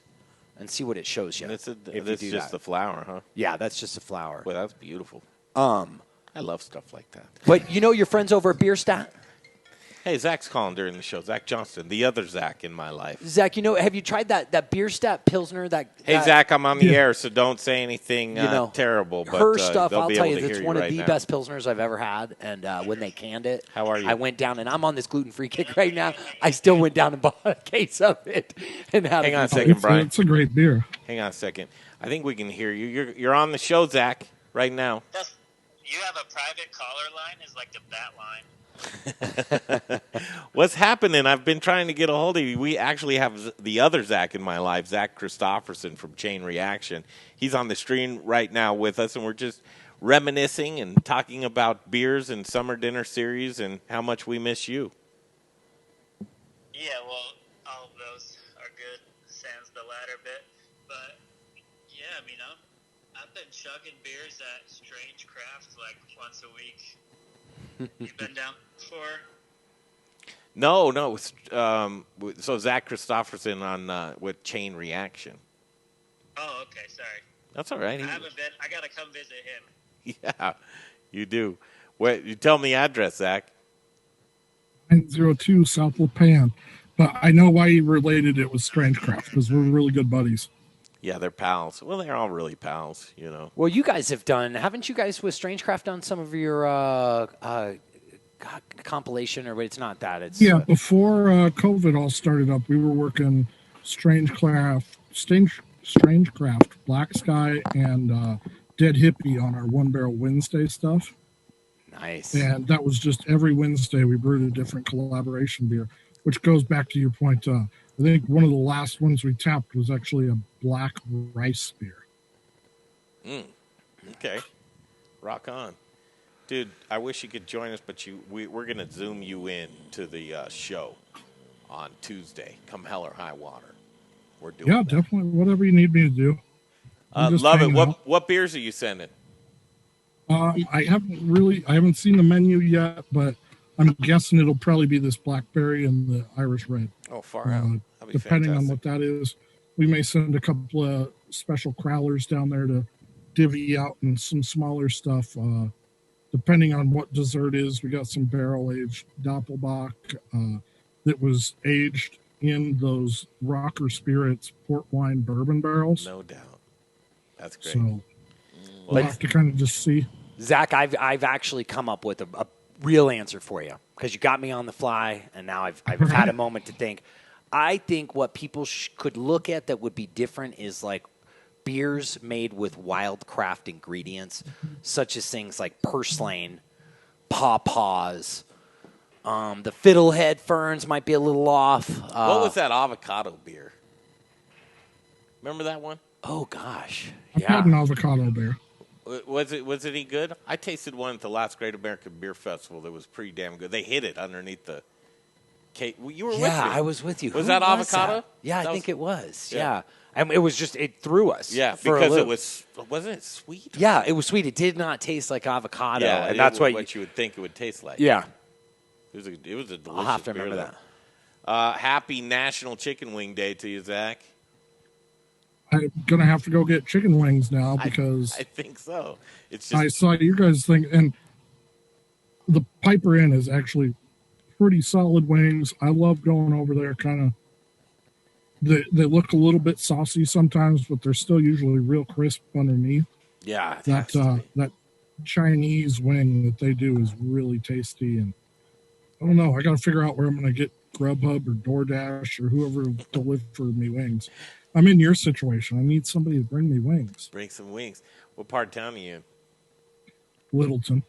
and see what it shows you. This is just the flower, huh? Yeah, that's just a flower. Well, that's beautiful. I love stuff like that. But your friends over at Beer Stat. Hey, Zach's calling during the show. Zach Johnston, the other Zach in my life. Zach, have you tried that Beer Stat Pilsner? Hey, Zach, I'm on the air, so don't say anything terrible. But her stuff, I'll tell you, it's one of the best Pilsners I've ever had. And when they canned it, how are you? I went down, and I'm on this gluten-free kick right now. I still went down and bought a case of it. And hang on a second, Brian. It's a great beer. Hang on a second. I think we can hear you. You're on the show, Zach, right now. You have a private caller line? Is like the bat line. What's happening? I've been trying to get a hold of you. We actually have the other Zach in my life, Zack Christofferson from Chain Reaction. He's on the stream right now with us, and we're just reminiscing and talking about beers and summer dinner series and how much we miss you. Yeah, well, all of those are good, sans the latter bit. But, yeah, I mean, I've been chugging beers at Strange Craft like once a week. You've been down before? No. So Zack Christofferson on with Chain Reaction. Oh, okay. Sorry. That's all right. I haven't been. I gotta come visit him. Yeah, you do. Wait, you tell me the address, Zach. 902 South Pan. But I know why you related it with Strange Craft because we're really good buddies. Yeah, they're pals. Well, they're all really pals, Well, you guys haven't you guys with Strangecraft done some of your compilation, or it's not that? It's before COVID all started up, we were working Strangecraft, Black Sky, and Dead Hippie on our One Barrel Wednesday stuff. Nice. And that was just every Wednesday we brewed a different collaboration beer, which goes back to your point. I think one of the last ones we tapped was actually a black rice beer. Okay. Rock on. Dude, I wish you could join us, but we're going to Zoom you in to the show on Tuesday, come hell or high water. We're doing that. Definitely. Whatever you need me to do. Love it. What beers are you sending? I haven't seen the menu yet, but I'm guessing it'll probably be this blackberry and the Irish red. Oh, far out. Depending on what that is. We may send a couple of special crowlers down there to divvy out and some smaller stuff. Depending on what dessert is, we got some barrel-aged Doppelbock that was aged in those Rocker Spirits port wine bourbon barrels. No doubt. That's great. So we'll have to kind of just see. Zach, I've actually come up with a real answer for you because you got me on the fly, and now I've had a moment to think. I think what people could look at that would be different is like beers made with wild craft ingredients, such as things like purslane, pawpaws. The fiddlehead ferns might be a little off. What was that avocado beer? Remember that one? Oh gosh, I've had an avocado beer. Was it any good? I tasted one at the last Great American Beer Festival that was pretty damn good. They hid it underneath the Kate, you were with me. Yeah, I was with you. Was Who that avocado? that? Yeah, That I think it was. Yeah. Yeah. And it was just, it threw us. Yeah, for a because it loop. wasn't it sweet? Yeah, it was sweet. It did not taste like avocado. Yeah, and that's what you would think it would taste like. Yeah. It was a delicious I'll have to beer, remember though. Happy National Chicken Wing Day to you, Zach. I'm going to have to go get chicken wings now because I think so. It's I just saw you guys think, and the Piper Inn is actually pretty solid wings. I love going over there. Kind of, they look a little bit saucy sometimes, but they're still usually real crisp underneath. Yeah, that Chinese wing that they do is really tasty, and I don't know. I got to figure out where I'm going to get Grubhub or DoorDash or whoever will deliver me wings. I'm in your situation. I need somebody to bring me wings. Bring some wings. What part of town are you in? Littleton.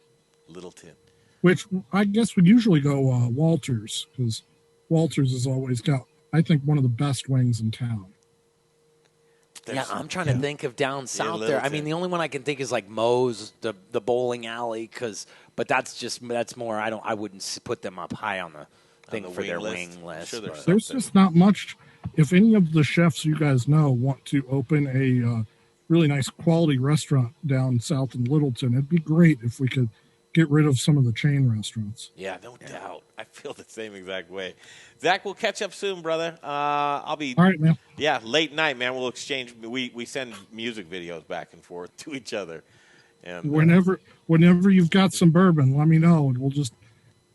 Which I guess we usually go Walters, because Walters has always got, I think, one of the best wings in town. I'm trying to think of down south there. I mean, the only one I can think is like Moe's, the bowling alley, but that's more. I wouldn't put them up high on the thing for their wing list. Sure, there's just not much. If any of the chefs you guys know want to open a really nice quality restaurant down south in Littleton, it'd be great if we could get rid of some of the chain restaurants. Yeah, no doubt. I feel the same exact way. Zach, we'll catch up soon, brother. I'll be all right, man. Yeah, late night, man. We'll exchange. We send music videos back and forth to each other. And whenever you've got some bourbon, let me know, and we'll just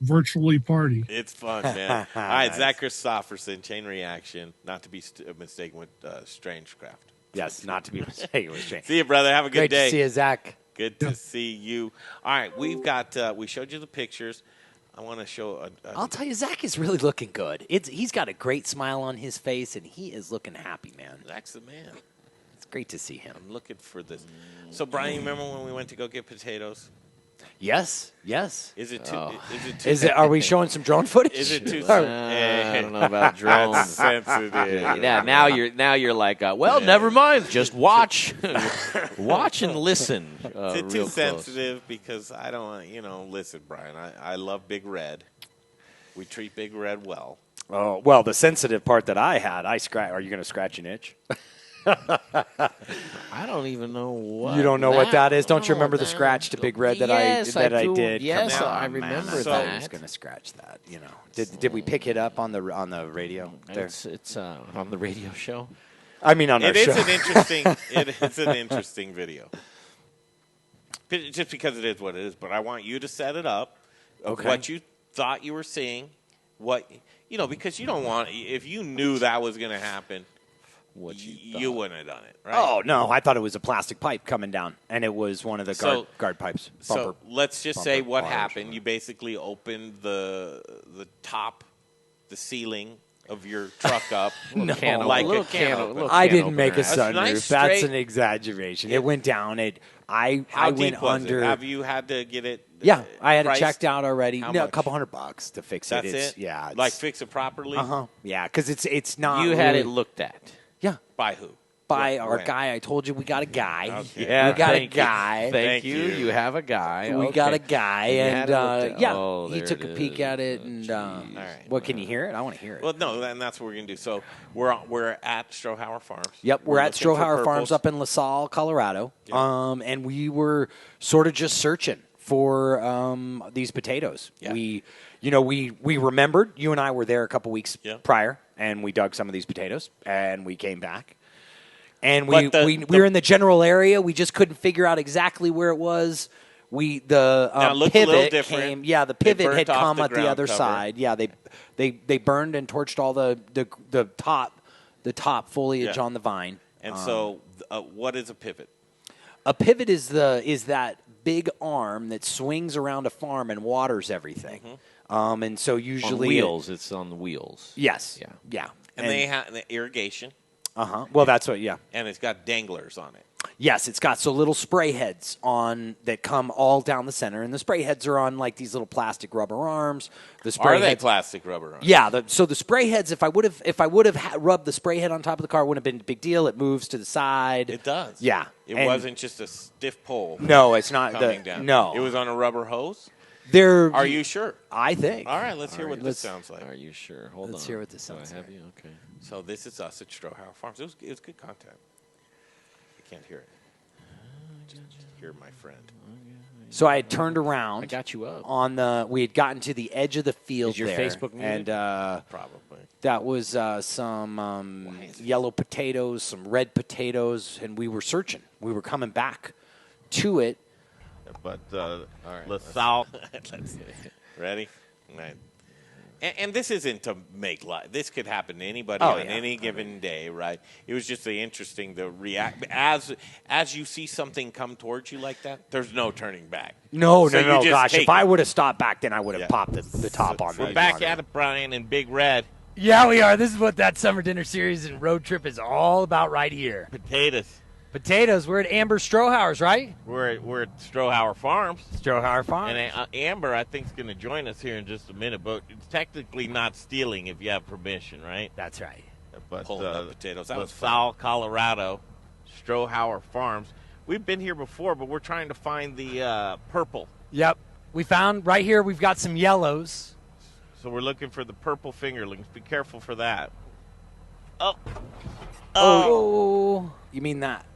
virtually party. It's fun, man. All right, Zack Christofferson, Chain Reaction, not to be mistaken with Strange Craft. Yes, not to be mistaken with Strange. See you, brother. Have a good day. Great to see you, Zach. Good to see you. All right, we've got. We showed you the pictures. I want to show. I'll tell you, Zach is really looking good. He's got a great smile on his face, and he is looking happy, man. Zach's the man. It's great to see him. I'm looking for this. So, Brian, you remember when we went to go get potatoes? Yes. Is it too? Are we showing some drone footage? Is it too? I don't know about drones. That's sensitive. Yeah, now you're like, never mind. Just watch, watch and listen. Is it too sensitive? Because I don't. Listen, Brian. I love Big Red. We treat Big Red well. Oh well, the sensitive part that I had, Are you going to scratch an itch? I don't even know what. You don't know what that is? Don't you remember the scratch to Big Red that I did? Yes, I remember that. I was going to scratch that. Did we pick it up on the radio? It's on the radio show. I mean, on our show. It is an interesting video. Just because it is what it is, but I want you to set it up. Okay. What you thought you were seeing, because you don't want. If you knew that was going to happen. You wouldn't have done it, right? Oh, no. I thought it was a plastic pipe coming down, and it was one of the guard pipes. So let's just say what happened. You basically opened the top, the ceiling of your truck up. I didn't make a sunroof. Nice That's an exaggeration. It went down. I went under. Have you had to get it? Yeah, I had priced? it checked out already. How No, much? a couple $100 to fix it. That's it? Yeah. Like fix it properly? Yeah, because it's not. You had it looked at. Yeah. By who? By our guy. I told you we got a guy. Okay. Yeah, we got a guy. Thank you. You have a guy. We got a guy, and he there took a peek at it, and what? Can you hear it? I want to hear it. Well, no, and that's what we're gonna do. So we're at Strohauer Farms. Yep, we're at looking for Strohauer Farms purples. up in LaSalle, Colorado. Yep. And we were sort of just searching for these potatoes. Yeah. We remembered, you and I were there a couple weeks prior, and we dug some of these potatoes, and we came back. And we were in the general area. We just couldn't figure out exactly where it was. The pivot came. Yeah, the pivot had come at the other side. Yeah, they burned and torched all the top foliage on the vine. And so, what is a pivot? A pivot is that big arm that swings around a farm and waters everything. Mm-hmm. And so usually on wheels. It's on the wheels. Yes. Yeah. And they have the irrigation. Well, that's what. Yeah. And it's got danglers on it. Yes, it's got little spray heads on that come all down the center, and the spray heads are on like these little plastic rubber arms. Are they plastic rubber arms? Yeah. So the spray heads, if I would have rubbed the spray head on top of the car, it wouldn't have been a big deal. It moves to the side. It does. Yeah. It wasn't just a stiff pole. No, it's not coming down. No, it was on a rubber hose. Are you sure? I think. All right, let's hear what this sounds like. Are you sure? Hold on. Let's hear what this sounds Do I have like. you? Okay. So this is us at Strohauer Farms. It was good content. I can't hear it. Just hear my friend. So I had turned around. I got you up. We had gotten to the edge of the field Is your there, Facebook muted? and Probably. that was some yellow potatoes, some red potatoes, and we were searching. We were coming back to it. But All right, LaSalle. Let's see. Ready? Right. And this isn't to make light. This could happen to anybody on any given day, right? It was just interesting to react. As you see something come towards you like that, there's no turning back. No, So no. you just Gosh, take if I would have stopped back then, I would have Yeah. popped the top on We're that. back at it, Brian, in Big Red. Yeah, we are. This is what that summer dinner series and road trip is all about right here. Potatoes. Potatoes. We're at Amber Strohauer's, right? We're at Strohauer Farms. Strohauer Farms. And Amber, I think, is going to join us here in just a minute. But it's technically not stealing if you have permission, right? That's right. But Pulling up potatoes. That was LaSalle, Colorado, Strohauer Farms. We've been here before, but we're trying to find the purple. Yep. We found right here we've got some yellows. So we're looking for the purple fingerlings. Be careful for that. Oh. You mean that?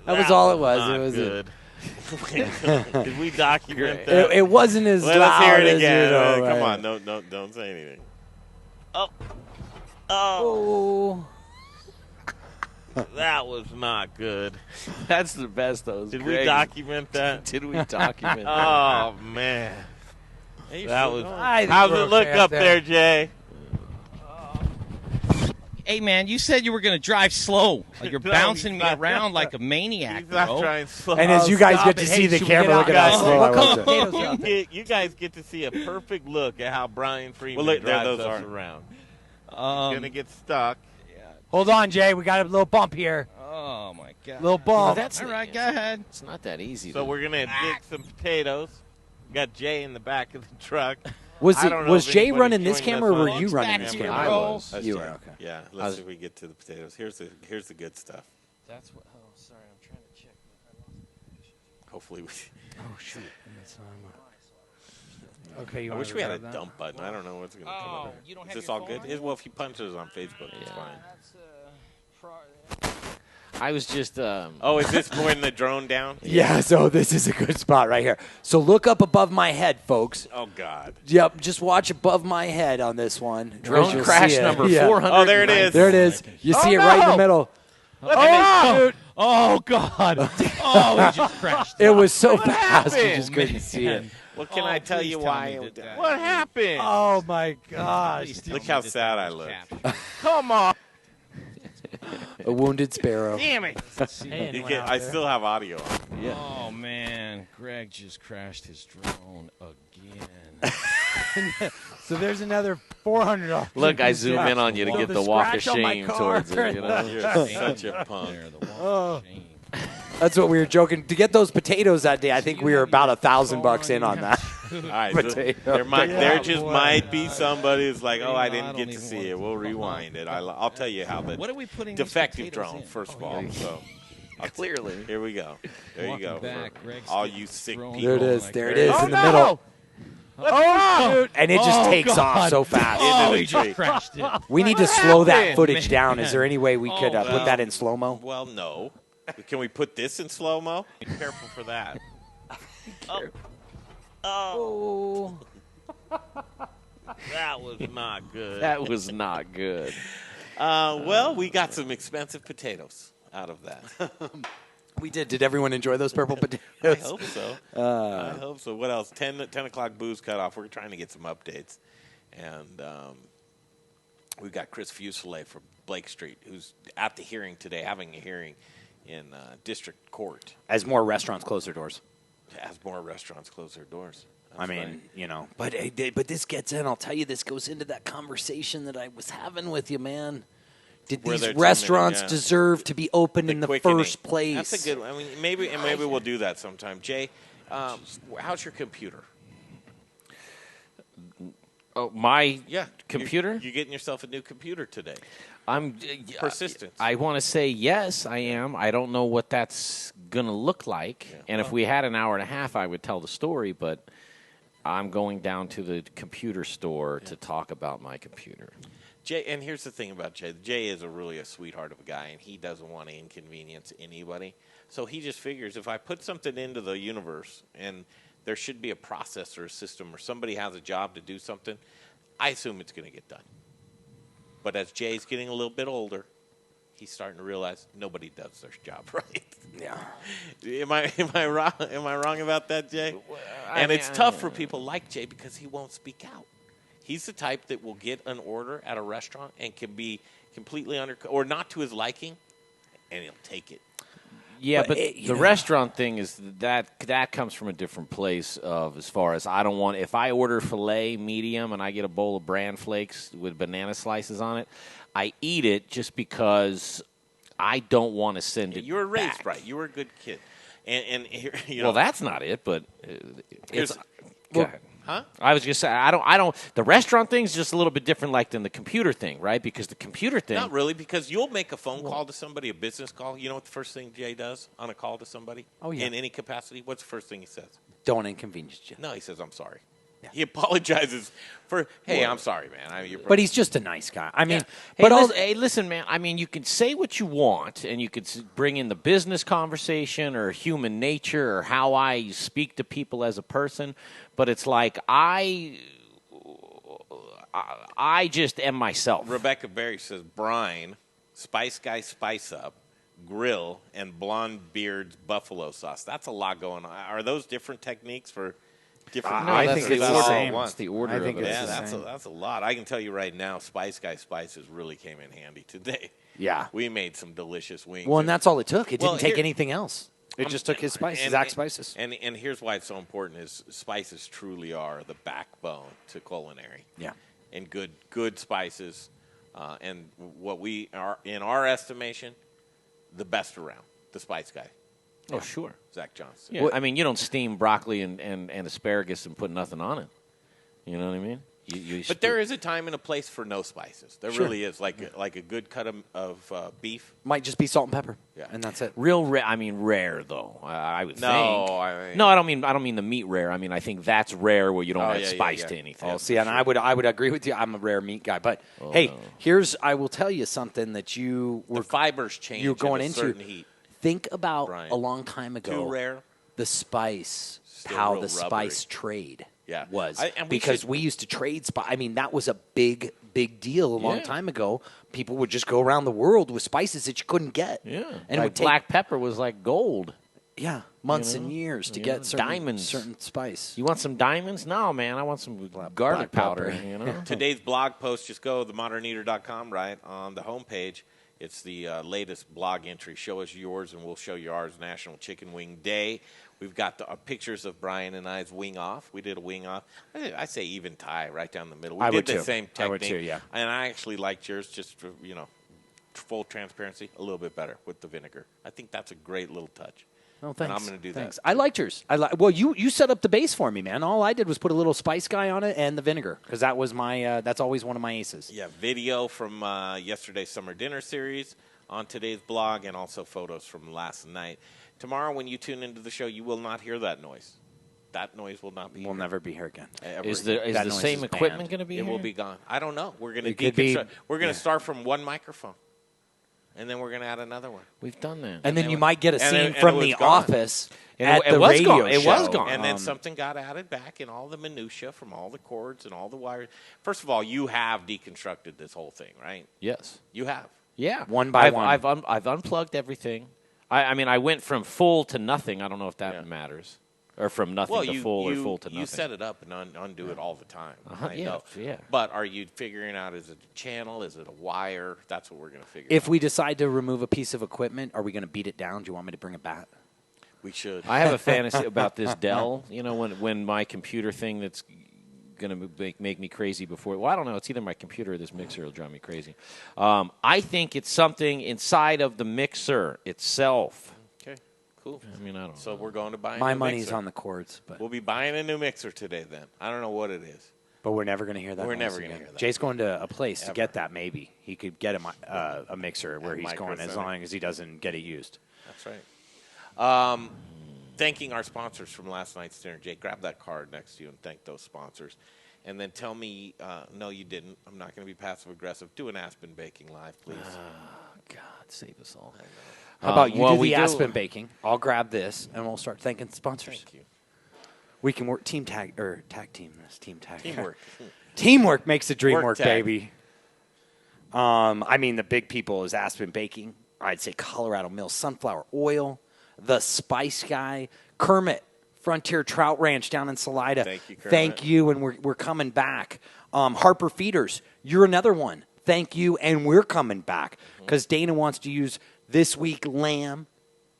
That was all it was. Not It was good. Did we document that? It wasn't as Let's loud hear it as, again. you know, Come right. on, don't say anything. Oh. That was not good. That's the best, though. Did we document that? Did we document that? Oh, man. That was. I think How's we're it look okay up there. there, Jay? Hey, man, you said you were going to drive slow. Like you're No, bouncing he's me not. around like a maniac, He's not bro. trying slow. And as you guys get to see the camera, look at how slow I was. You guys get to see a perfect look at how Brian Freeman Well, look, there drives those us are. around. He's going to get stuck. Hold on, Jay. We got a little bump here. Oh, my God. Little bump. That's All right, go ahead. It's not that easy. So we're going to dig some potatoes. We got Jay in the back of the truck. Was I don't know was if Jay anybody's running this joined camera, us or were on- you running this camera? I was. That's You Jay. were, okay. Yeah, let's see if we get to the potatoes. Here's the good stuff. That's what. Oh, sorry. I'm trying to check. Hopefully we. Oh shoot! Okay, you I wanna wish we had a grab that? dump button. I don't know what's going to come Oh, up. you don't Is have this your all good? phone? Well, if you punch us on Facebook, it's fine. I was just. Oh, is this pointing the drone down? Yeah, so this is a good spot right here. So look up above my head, folks. Oh God. Yep, just watch above my head on this one. Drone You'll crash see it. number Yeah. 400. Oh, there it is. There it is. You see it right in the middle. Oh, God. Oh, he just crashed. It was so fast, you happened? just couldn't see it. Well, can Oh, I tell please you tell why? me you did that. What happened? Oh, my gosh. Please tell Look me how that sad that I was look. Cap. Come on. A wounded sparrow. Damn it. Hey, You anyone get, out I there? still have audio on. Yeah. Oh, man. Greg just crashed his drone again. So there's another $400. Look, I zoom in on you to Well, get the the walk of scratch on my shame car. towards it. You know? You're such a punk. There, the wall Oh. of shame. That's what we were joking. To get those potatoes that day, I think we were about $1,000 in on that. All right, so Potato. there just might be somebody who's like, oh, I No, I didn't don't get to even see want it. to. We'll rewind it. I'll tell you how the What are we putting these defective potatoes drone, in? first of Oh, all. yeah. So Clearly. here we go. There you Walking go. back, For Greg's all getting you sick thrown people. There it is. like There it Greg. is in the middle. Oh, shoot. And it just Oh, takes off God. so fast. Oh, Into he the just tree. crashed it. We need to slow that happened, footage down. man? Is there any way we could Oh, put that in slow-mo? Well, no. Can we put this in slow mo? Be careful for that. Oh. That was not good. That was not good. Well, we got some expensive potatoes out of that. We did. Did everyone enjoy those purple potatoes? I hope so. I hope so. What else? 10 o'clock booze cutoff. We're trying to get some updates. And we've got Chris Fuselier from Blake Street, who's at the hearing today, having a hearing in district court. As more restaurants close their doors. As more restaurants close their doors. I mean, you know, but this gets in. I'll tell you, this goes into that conversation that I was having with you, man. Did Where these they're too restaurants many, yeah. deserve to be open in the quickening. first place? That's a good. I mean, maybe we'll do that sometime. Jay, how's your computer? Oh, my Yeah, computer? You're getting yourself a new computer today. I'm Persistence. I want to say yes, I am. I don't know what that's going to look like. Yeah. And if we had an hour and a half, I would tell the story. But I'm going down to the computer store to talk about my computer. Jay, and here's the thing about Jay. Jay is really a sweetheart of a guy, and he doesn't want to inconvenience anybody. So he just figures if I put something into the universe and there should be a process or a system or somebody has a job to do something, I assume it's going to get done. But as Jay's getting a little bit older, he's starting to realize nobody does their job right. Yeah. Am I wrong? Am I wrong about that, Jay? And it's tough for people like Jay because he won't speak out. He's the type that will get an order at a restaurant and can be completely or not to his liking, and he'll take it. Yeah, but the restaurant thing is that comes from a different place of as far as I don't want. If I order filet medium and I get a bowl of bran flakes with banana slices on it, I eat it just because I don't want to send it. You were raised back. right. You were a good kid, and here, well, that's not it. But it's go ahead. Huh? I was just saying, I don't. The restaurant thing's just a little bit different, like than the computer thing, right? Because the computer thing, not really, because you'll make a phone call to somebody, a business call. You know what the first thing Jay does on a call to somebody? Oh, yeah. In any capacity, what's the first thing he says? Don't inconvenience you. No, he says, "I'm sorry." Yeah. He apologizes for, "Hey, I'm sorry, man." But he's just a nice guy. I mean, hey, listen, man. I mean, you can say what you want, and you could bring in the business conversation or human nature or how I speak to people as a person. But it's like I just am myself. Rebecca Berry says, "Brine, Spice Guy, Spice Up, Grill, and Blonde Beard's Buffalo Sauce." That's a lot going on. Are those different techniques for different? No, I think it's the same. It's the order. I think of it. it's Yeah, that's a lot. I can tell you right now, Spice Guy Spices really came in handy today. Yeah, we made some delicious wings. Well, and that's all it took. It didn't take anything else. It just took his spices, Zack spices. And here's why it's so important: is spices truly are the backbone to culinary. Yeah, and good spices, and what we are in our estimation, the best around. The Spice Guy. Oh, sure. Zach Johnson. Yeah, I mean, you don't steam broccoli and asparagus and put nothing on it. You know what I mean? But there is a time and a place for no spices. There really is. Like a good cut of beef. Might just be salt and pepper. Yeah. And that's it. Real rare. I mean, rare, though. I would think. I don't mean the meat rare. I mean, I think that's rare where you don't add spice to anything. Oh, see, and I would agree with you. I'm a rare meat guy. But, I will tell you something that you were. The fibers change. You're going into into. Heat. Think about a long time ago. Too rare. The spice, Still how real the rubbery. spice trade was. Because we used to trade spice. I mean, that was a big deal a long time ago. People would just go around the world with spices that you couldn't get. Yeah. And like black pepper was like gold. Yeah, months and years to get diamonds. Certain spice. You want some diamonds? No, man, I want some garlic powder. You know? Today's blog post, just go to themoderneater.com, right on the homepage. It's the latest blog entry. Show us yours, and we'll show you ours. National Chicken Wing Day. We've got the pictures of Brian and I's wing off. We did a wing off. I say even tie right down the middle. We did the same technique. I would too, yeah. And I actually liked yours, just for, full transparency, a little bit better with the vinegar. I think that's a great little touch. Oh, thanks. And I'm going to do that. I liked yours. Well, you set up the base for me, man. All I did was put a little Spice Guy on it and the vinegar because that was my. That's always one of my aces. Yeah, video from yesterday's summer dinner series on today's blog, and also photos from last night. Tomorrow, when you tune into the show, you will not hear that noise. That noise will not be. We'll never be here again. Is the same equipment going to be? It here? will be gone. I don't know. We're going to deconstruct. We're going to start from one microphone. And then we're going to add another one. We've done that. And then you might get a scene from The Office at the was radio gone. It show. was gone. And then something got added back in all the minutia from all the cords and all the wires. First of all, you have deconstructed this whole thing, right? Yes. You have. Yeah. One by one. I've unplugged everything. I mean, I went from full to nothing. I don't know if that matters. Or from nothing to full or full to nothing. You set it up and undo it all the time. I yeah, know. yeah. But are you figuring out, is it a channel? Is it a wire? That's what we're going to figure out. If we decide to remove a piece of equipment, are we going to beat it down? Do you want me to bring a bat? We should. I have a fantasy about this Dell. You know, when my computer thing that's going to make me crazy before. Well, I don't know. It's either my computer or this mixer will drive me crazy. I think it's something inside of the mixer itself. Okay, cool. I mean, I don't know. So we're going to buy a My new money's mixer. on the cords. But We'll be buying a new mixer today then. I don't know what it is. But we're never going to hear that. We're noise never again. gonna hear that. Jay's going to a place Ever. to get that, maybe. He could get a mixer where he's going as microphone. long as he doesn't get it used. That's right. thanking our sponsors from last night's dinner. Jake, grab that card next to you and thank those sponsors. And then tell me, no, you didn't. I'm not going to be passive-aggressive. Do an Aspen Baking live, please. God, save us all. How about you do the Aspen Baking? I'll grab this, and we'll start thanking sponsors. Thank you. We can work tag team this. Teamwork. Teamwork makes the dream work, tag. baby. I mean, the big people is Aspen Baking. I'd say Colorado Mills Sunflower Oil, The Spice Guy, Kermit, Frontier Trout Ranch down in Salida. Thank you, Kermit. Thank you, and we're coming back. Harper Feeders, you're another one. Thank you, and we're coming back because Dana wants to use this week lamb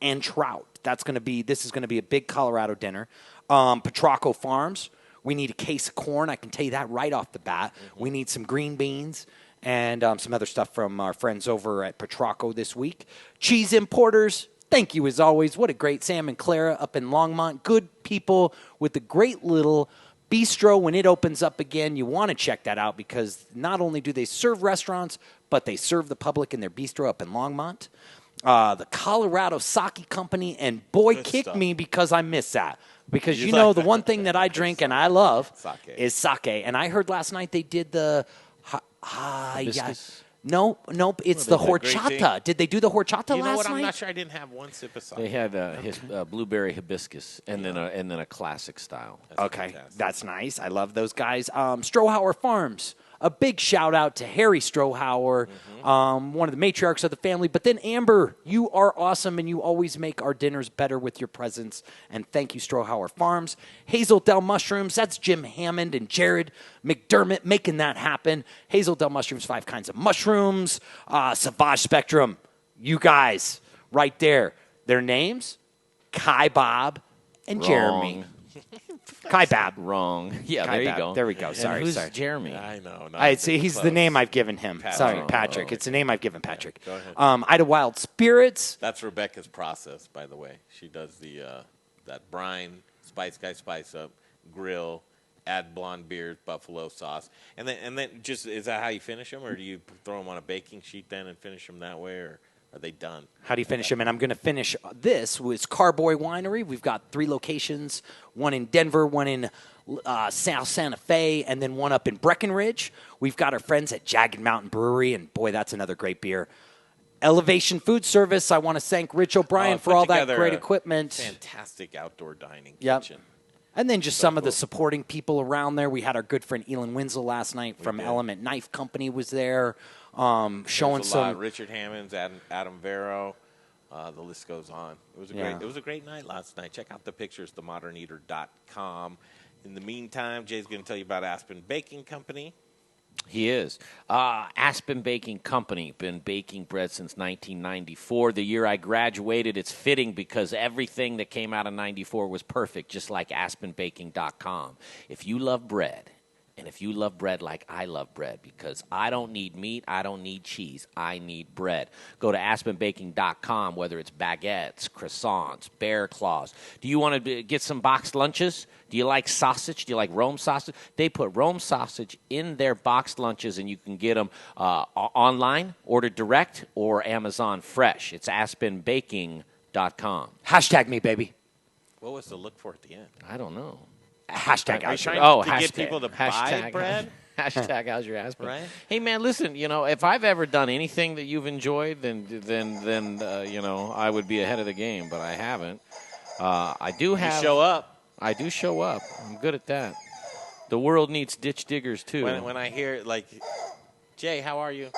and trout. This is going to be a big Colorado dinner. Petrocco Farms, we need a case of corn. I can tell you that right off the bat. We need some green beans and some other stuff from our friends over at Petrocco this week. Cheese Importers, thank you as always. What a great Sam and Clara up in Longmont. Good people with a great little bistro when it opens up again. You want to check that out because not only do they serve restaurants, but they serve the public in their bistro up in Longmont. The Colorado Sake Company, and boy, kick me because I miss that. Because you know the one thing that I drink and I love is sake. And I heard last night they did the Nope. It's the horchata. Did they do the horchata last night? You know what? I'm not sure. I didn't have one sip of sake. They had blueberry hibiscus and then a classic style. That's nice. I love those guys. Strohauer Farms. A big shout out to Harry Strohauer, one of the matriarchs of the family. But then Amber, you are awesome, and you always make our dinners better with your presence. And thank you, Strohauer Farms. Hazel Dell Mushrooms, that's Jim Hammond and Jared McDermott making that happen. Hazel Dell Mushrooms, 5 kinds of mushrooms. Savage Spectrum, you guys right there. Their names, Kai Bob and Jeremy. Kai Bab. Wrong. Yeah, Kai there Bab. you go. There we go. And sorry. who's Jeremy? I know. He's the name I've given him. Patrick. Sorry, Patrick. It's the name I've given Patrick. Go ahead. Ida Wild Spirits. That's Rebecca's process, by the way. She does that brine, Spice Guy Spice Up, grill, add blonde beers, buffalo sauce, and then just is that how you finish them, or do you throw them on a baking sheet then and finish them that way, or are they done? How do you finish them? And I'm going to finish this with Carboy Winery. We've got 3 locations, one in Denver, one in South Santa Fe, and then one up in Breckenridge. We've got our friends at Jagged Mountain Brewery, and boy, that's another great beer. Elevation Food Service, I want to thank Rich O'Brien for all that great equipment. Fantastic outdoor dining Yep. kitchen. And then just some of the supporting people around there. We had our good friend Elon Winslow last night from Element Knife Company was there, showing some. Richard Hammonds, Adam Vero, the list goes on. It was a great night last night. Check out the pictures, themoderneater.com. In the meantime, Jay's going to tell you about Aspen Baking Company. He is. Aspen Baking Company, been baking bread since 1994. The year I graduated, it's fitting because everything that came out of 94 was perfect, just like aspenbaking.com. If you love bread, and if you love bread like I love bread, because I don't need meat, I don't need cheese, I need bread. Go to aspenbaking.com, whether it's baguettes, croissants, bear claws. Do you want to get some boxed lunches? Do you like sausage? Do you like Rome sausage? They put Rome sausage in their boxed lunches, and you can get them online, order direct, or Amazon Fresh. It's aspenbaking.com. Hashtag me, baby. What was the look for at the end? I don't know. Hashtag Are you trying to get people to buy bread? Hashtag how's your Aspen? Right? Hey man, listen. If I've ever done anything that you've enjoyed, then I would be ahead of the game. But I haven't. I do have. You show up. I do show up. I'm good at that. The world needs ditch diggers too. When I hear Jay, how are you?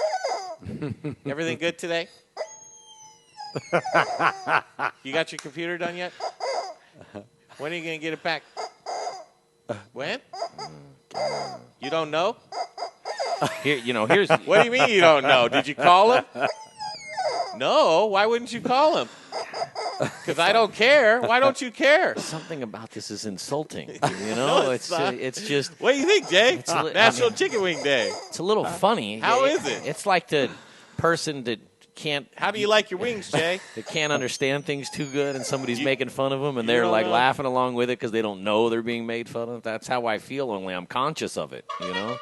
Everything good today? You got your computer done yet? When are you gonna get it back? When? You don't know? Here's. What do you mean you don't know? Did you call him? No. Why wouldn't you call him? Because I don't care. Why don't you care? Something about this is insulting. No, it's just. What do you think, Jay? National Chicken Wing Day. It's a little funny. How is it? It's like the person that can't. How do you like your wings, Jay? They can't understand things too good, and somebody's making fun of them, and they're laughing along with it because they don't know they're being made fun of. That's how I feel. Only I'm conscious of it. I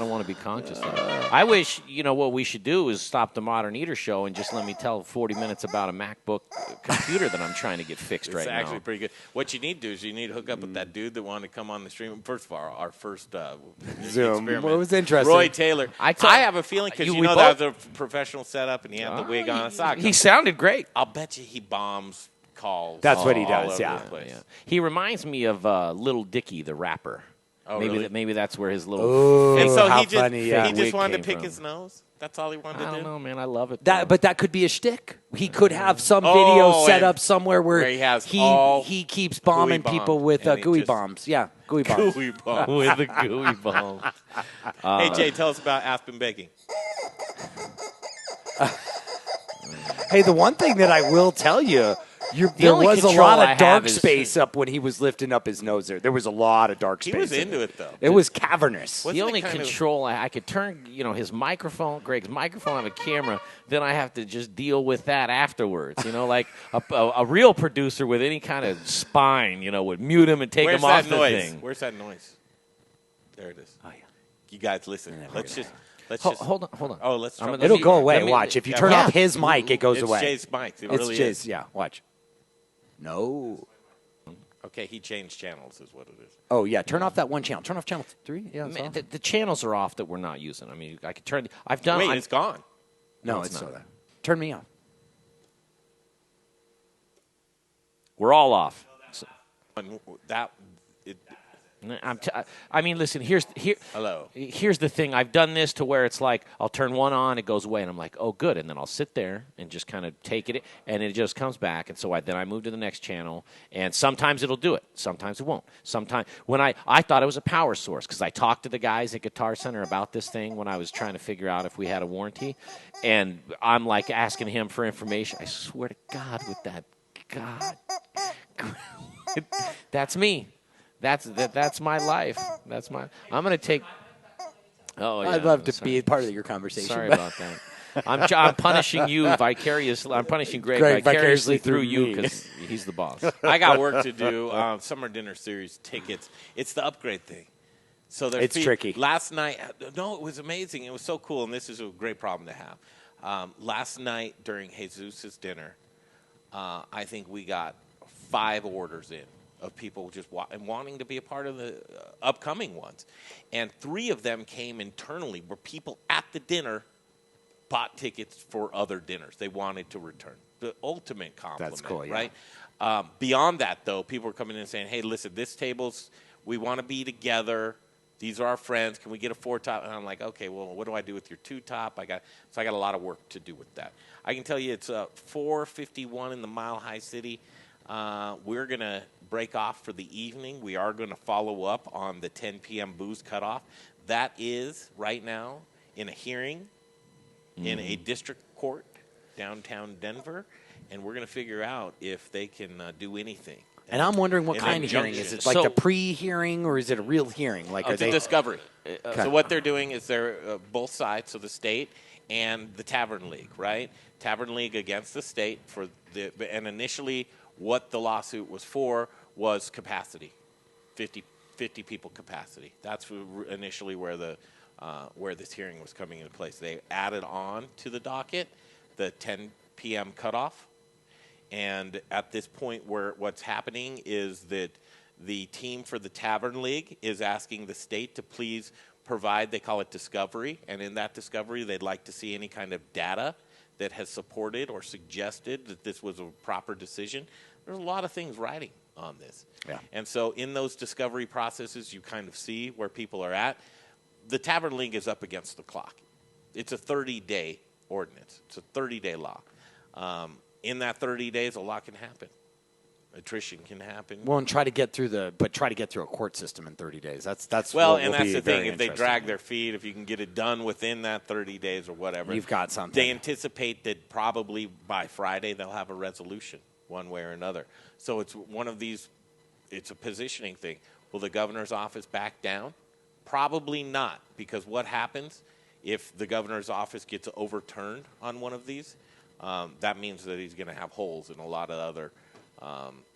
don't want to be conscious of it. I wish, what we should do is stop the Modern Eater show and just let me tell 40 minutes about a MacBook computer that I'm trying to get fixed right now. It's actually pretty good. What you need to do is you need to hook up with that dude that wanted to come on the stream. First of all, our first Zoom. experiment. What was interesting? Roy Taylor. I have a feeling because that was a professional setup and he had the wig on. He sounded great. I'll bet you he bombs calls. That's what he all does, over yeah. the place. He reminds me of Little Dicky, the rapper. Oh, maybe really? Maybe that's where his little. Ooh, and so how he just, funny, yeah. he just wanted to Wig pick came his from. nose. That's all he wanted to do. I don't know, man. I love it. But that could be a shtick. He could have some video set up somewhere where he has he keeps bombing people with gooey bombs. Yeah, gooey bombs. Gooey bombs. With the gooey bombs. Hey, Jay, tell us about Aspen Baking. Hey, the one thing that I will tell you, there only was a control lot I of dark have is- space up when he was lifting up his nose there. There was a lot of dark space. He was in into it, though. It was cavernous. The only control I could turn, his microphone, Greg's microphone on a camera. Then I have to just deal with that afterwards. Like a real producer with any kind of spine, would mute him and take him off the thing. Where's that noise? There it is. Oh yeah. You guys listen. Let's just. Hold on. Oh, let's. It'll go away. Watch. If you turn off his mic, it goes away. It's Jay's mic. It It's really Jay's. is. Yeah. Watch. No. Okay, he changed channels, is what it is. Oh yeah. Turn off that one channel. Turn off channel 3. Yeah. It's Man, off. the channels are off that we're not using. I mean, I could turn. I've done. Wait, it's gone. No, it's it's not. still there. Turn me off. We're all off. Listen. Hello. Here's the thing. I've done this to where it's like I'll turn one on, it goes away, and I'm like, oh, good, and then I'll sit there and just kind of take it, and it just comes back, and so then I move to the next channel, and sometimes it'll do it, sometimes it won't. Sometimes when I thought it was a power source because I talked to the guys at Guitar Center about this thing when I was trying to figure out if we had a warranty, and I'm like asking him for information. I swear to God, with that, God, that's me. That's my life. I'm going to take. Oh, yeah. I'd love to be a part of your conversation. Sorry about that. I'm punishing you vicariously. I'm punishing Greg vicariously through you because he's the boss. I got work to do. Summer Dinner Series tickets. It's the upgrade thing. So it's tricky. Last night, no, it was amazing. It was so cool, and this is a great problem to have. Last night during Jesus' dinner, I think we got 5 orders in of people just wanting to be a part of the upcoming ones. And 3 of them came internally where people at the dinner bought tickets for other dinners. They wanted to return. The ultimate compliment, That's cool, yeah. right? Beyond that, though, people were coming in and saying, hey, listen, this table's, we want to be together. These are our friends. Can we get a 4-top? And I'm like, okay, well, what do I do with your 2-top? I got a lot of work to do with that. I can tell you it's 4:51 in the Mile High City. We're going to break off for the evening. We are going to follow up on the 10 p.m. booze cutoff. That is right now in a hearing in a district court downtown Denver, and we're going to figure out if they can do anything. And I'm wondering what kind of hearing is it? Like the pre-hearing, or is it a real hearing? Like it's a discovery. So what they're doing is they're both sides, so the state and the Tavern League, right? Tavern League against the state and initially what the lawsuit was for was capacity, 50 people capacity. That's initially where this hearing was coming into place. They added on to the docket the 10 p.m. cutoff, and at this point, what's happening is that the team for the Tavern League is asking the state to please provide. They call it discovery, and in that discovery, they'd like to see any kind of data that has supported or suggested that this was a proper decision. There's a lot of things riding on this. Yeah. And so in those discovery processes, you kind of see where people are at. The Tavern League is up against the clock. It's a 30-day ordinance. It's a 30-day law. In that 30 days, a lot can happen. Attrition can happen. Well, and try to get through a court system in 30 days. That's well, what and will that's be the thing. very If they interesting. drag their feet, if you can get it done within that 30 days or whatever, You've got something. They anticipate that probably by Friday they'll have a resolution one way or another. So it's one of these. It's a positioning thing. Will the governor's office back down? Probably not, because what happens if the governor's office gets overturned on one of these? That means that he's going to have holes in a lot of other.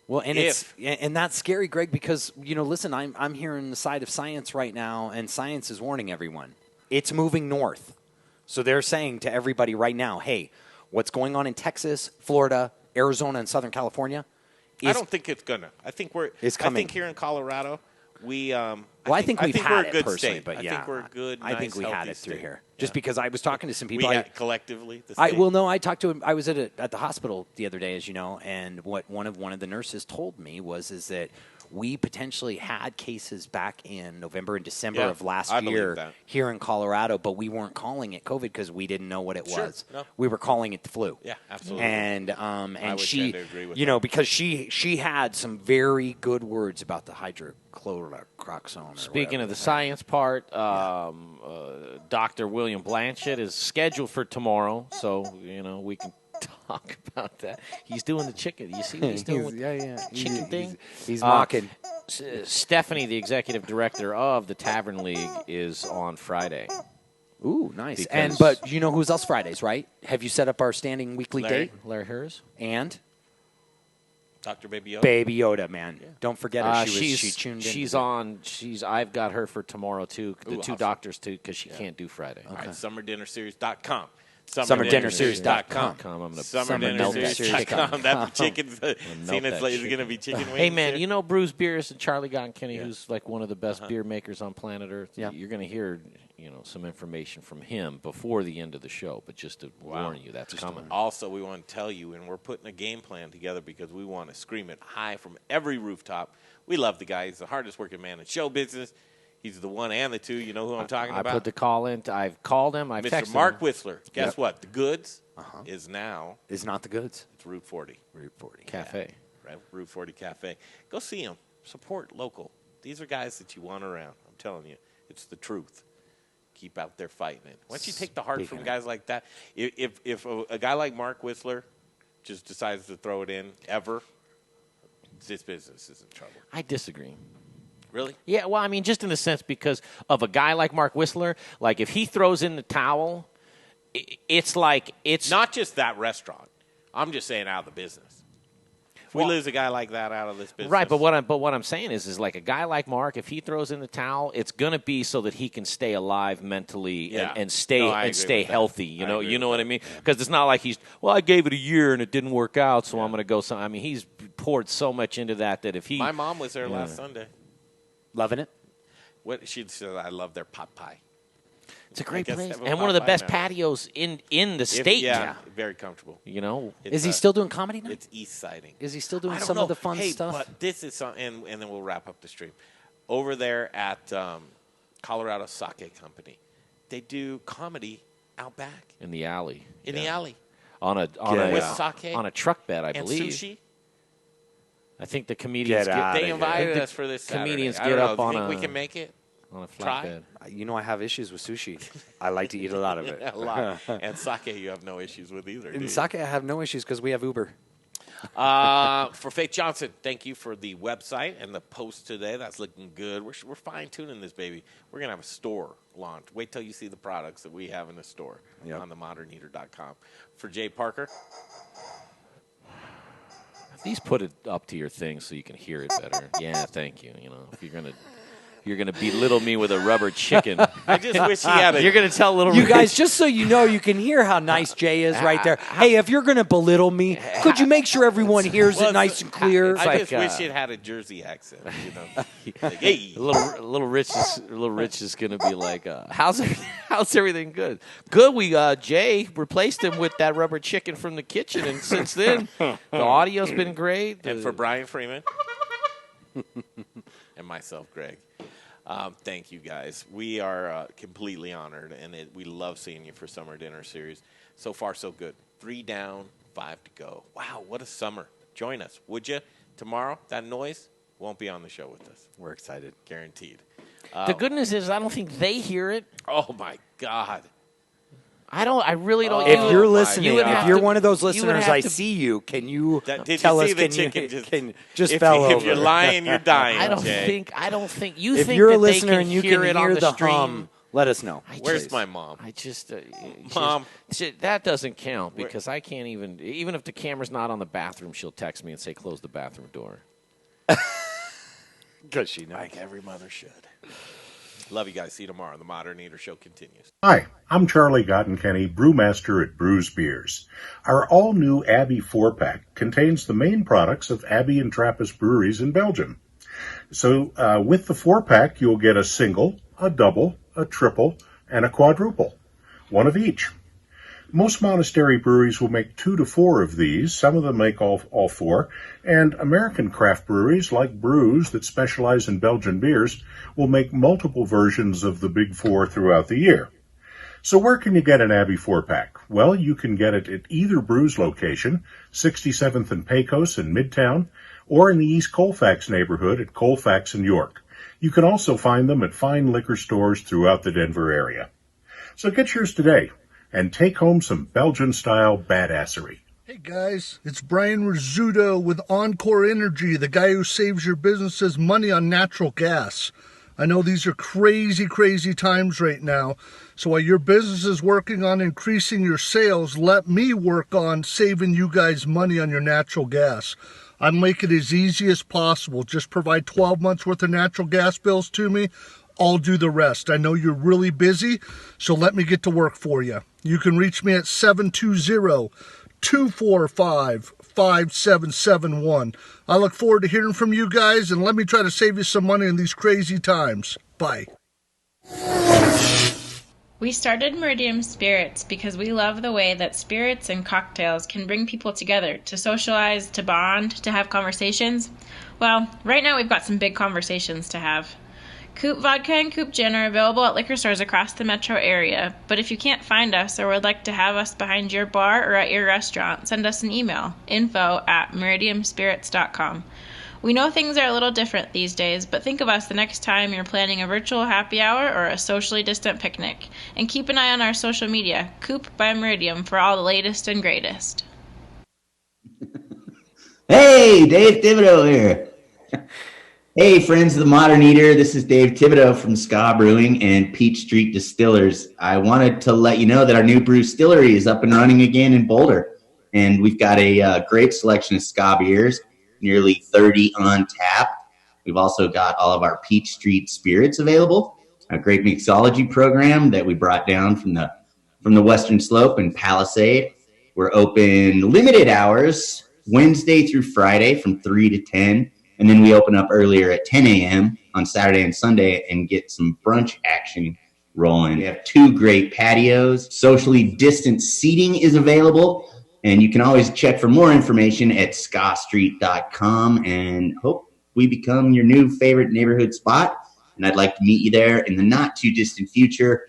Well, and that's scary, Greg, because listen, I'm hearing the side of science right now, and science is warning everyone. It's moving north. So they're saying to everybody right now, hey, what's going on in Texas, Florida, Arizona, and Southern California? I don't think it's gonna. I think It's coming. I think here in Colorado, we. I think we've had we're a it good personally, state. but yeah, I think we're a good. I think nice, we had healthy it through state. here. Just because I was talking to some people. We had collectively. The I state. I talked to him. I was at the hospital the other day, as you know, and what one of the nurses told me is that we potentially had cases back in November and December of last year here in Colorado, but we weren't calling it COVID because we didn't know what it was. No. We were calling it the flu. Yeah, absolutely. And she, tend to agree with because she had some very good words about the hydrochloroquine. Speaking of the science part, Dr. William Blanchett is scheduled for tomorrow, so we can talk about that. He's doing the chicken. You see what he's doing with the chicken thing? He's mocking. Stephanie, the executive director of the Tavern League, is on Friday. Ooh, nice. But you know who's else Fridays, right? Have you set up our standing weekly date? Larry Hers. And? Dr. Baby Yoda. Baby Yoda, man. Yeah. Don't forget her. She tuned in. She's on. I've got her for tomorrow, too. The two awesome. Doctors, too, because she can't do Friday. Okay. All right, SummerDinnerSeries.com. SummerDinnerSeries.com. I'm going to SummerDinnerSeries.com. That chicken's seen it's going to be chicken wings. Hey, man, you know Bruce Beers and Charlie Gonkenny, who's like one of the best beer makers on planet Earth? Yeah. You're going to hear some information from him before the end of the show, but just to warn you, that's coming. Also, we want to tell you, and we're putting a game plan together because we want to scream it high from every rooftop. We love the guy. He's the hardest working man in show business. He's the one and the two. You know who I'm talking about? I put the call in. I've called him. I've texted Mr. Mark him. Whistler. Guess what? The Goods is now. Is not the Goods. It's Route 40. Route 40. Cafe. Yeah, right, Route 40 Cafe. Go see him. Support local. These are guys that you want around. I'm telling you. It's the truth. Keep out there fighting it. Once you take the heart from guys like that, if a guy like Mark Whistler just decides to throw it in ever, this business is in trouble. I disagree. Really? Yeah, well, I mean, just in the sense because of a guy like Mark Whistler, like if he throws in the towel, it's like it's not just that restaurant. I'm just saying out of the business. If we lose a guy like that out of this business, right? But what I'm saying is like a guy like Mark, if he throws in the towel, it's gonna be so that he can stay alive mentally and stay healthy. You know what I mean? Because it's not like I gave it a year and it didn't work out, so I'm gonna go. I mean, he's poured so much into that if he. My mom was there last Sunday. Loving it? What she said, I love their pot pie. It's a great place. And one of the best patios in the state. Yeah, very comfortable. Is he still doing comedy now? It's east siding. Is he still doing some of the fun stuff? But this is something, and then we'll wrap up the stream. Over there at Colorado Sake Company, they do comedy out back. In the alley. The alley. On a truck bed, I believe. And sushi. I think the comedians they invited us for this Saturday. Comedians get up on think we can make it? On a flatbed. I have issues with sushi. I like to eat a lot of it. A lot. And sake you have no issues with either. In sake I have no issues because we have Uber. For Faith Johnson, thank you for the website and the post today. That's looking good. We're fine-tuning this, baby. We're going to have a store launch. Wait till you see the products that we have in the store on themoderneater.com. For Jay Parker. Please put it up to your thing so you can hear it better. Yeah, thank you. If you're gonna belittle me with a rubber chicken. I just wish he had it. You're gonna tell little you Rich. guys, just so you know, you can hear how nice Jay is right there. Hey, if you're gonna belittle me, could you make sure everyone hears it nice and clear? I just wish it had a Jersey accent. Like, hey, little Rich is gonna be like, how's everything good? Good. We Jay replaced him with that rubber chicken from the kitchen, and since then the audio's been great. And for Brian Freeman and myself, Greg. Thank you, guys. We are completely honored, and we love seeing you for Summer Dinner Series. So far, so good. 3 down, 5 to go. Wow, what a summer. Join us, would you? Tomorrow, that noise won't be on the show with us. We're excited. Guaranteed. The good news is I don't think they hear it. Oh, my God. I really don't. If you're listening, if you're one of those listeners, I see you. Can you tell us? Can just fell over? If you're lying, you're dying. I don't think. You if think you're that a listener they can and you hear can it hear on the the stream, hum, let us know. Where's my mom? Mom, that doesn't count because I can't even if the camera's not on the bathroom, she'll text me and say close the bathroom door. Because she knows. Like every mother should. Love you guys. See you tomorrow. The Modern Eater Show continues. Hi, I'm Charlie Gottenkenny, brewmaster at Brews Beers. Our all-new Abbey 4-pack contains the main products of Abbey and Trappist breweries in Belgium. So with the 4-pack, you'll get a single, a double, a triple, and a quadruple, one of each. Most monastery breweries will make 2 to 4 of these. Some of them make all 4. And American craft breweries, like Brews, that specialize in Belgian beers, will make multiple versions of the Big 4 throughout the year. So where can you get an Abbey 4-pack? Well, you can get it at either Brews location, 67th and Pecos in Midtown, or in the East Colfax neighborhood at Colfax and York. You can also find them at fine liquor stores throughout the Denver area. So get yours today and take home some Belgian-style badassery. Hey guys, it's Brian Rizzuto with Encore Energy, the guy who saves your businesses money on natural gas. I know these are crazy, crazy times right now, so while your business is working on increasing your sales, let me work on saving you guys money on your natural gas. I make it as easy as possible. Just provide 12 months worth of natural gas bills to me. I'll do the rest. I know you're really busy, so let me get to work for you. You can reach me at 720-245-5771. I look forward to hearing from you guys, and let me try to save you some money in these crazy times. Bye. We started Meridian Spirits because we love the way that spirits and cocktails can bring people together to socialize, to bond, to have conversations. Well, right now we've got some big conversations to have. Coop Vodka and Coop Gin are available at liquor stores across the metro area, but if you can't find us or would like to have us behind your bar or at your restaurant, send us an email, info@meridianspirits.com. We know things are a little different these days, but think of us the next time you're planning a virtual happy hour or a socially distant picnic. And keep an eye on our social media, Coop by Meridian, for all the latest and greatest. Hey, Dave Thibodeau here. Hey, friends of the Modern Eater, this is Dave Thibodeau from Ska Brewing and Peach Street Distillers. I wanted to let you know that our new brew distillery is up and running again in Boulder, and we've got a great selection of Ska beers, nearly 30 on tap. We've also got all of our Peach Street spirits available, a great mixology program that we brought down from the Western Slope in Palisade. We're open limited hours, Wednesday through Friday from 3 to 10. And then we open up earlier at 10 a.m. on Saturday and Sunday and get some brunch action rolling. We have 2 great patios. Socially distant seating is available. And you can always check for more information at scastreet.com and hope we become your new favorite neighborhood spot. And I'd like to meet you there in the not too distant future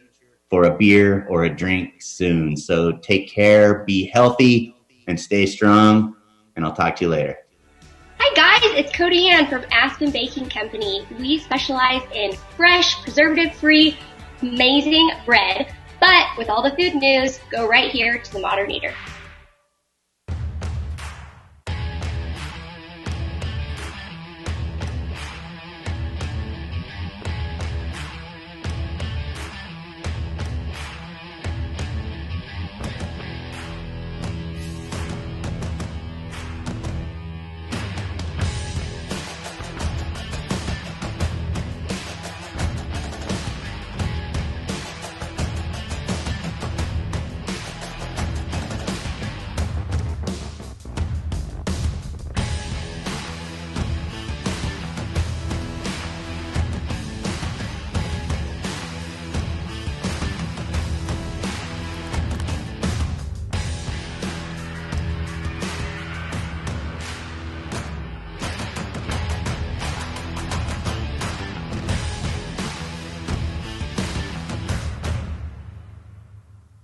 for a beer or a drink soon. So take care, be healthy, and stay strong. And I'll talk to you later. Hi guys, it's Cody Ann from Aspen Baking Company. We specialize in fresh, preservative-free, amazing bread. But with all the food news, go right here to the Modern Eater.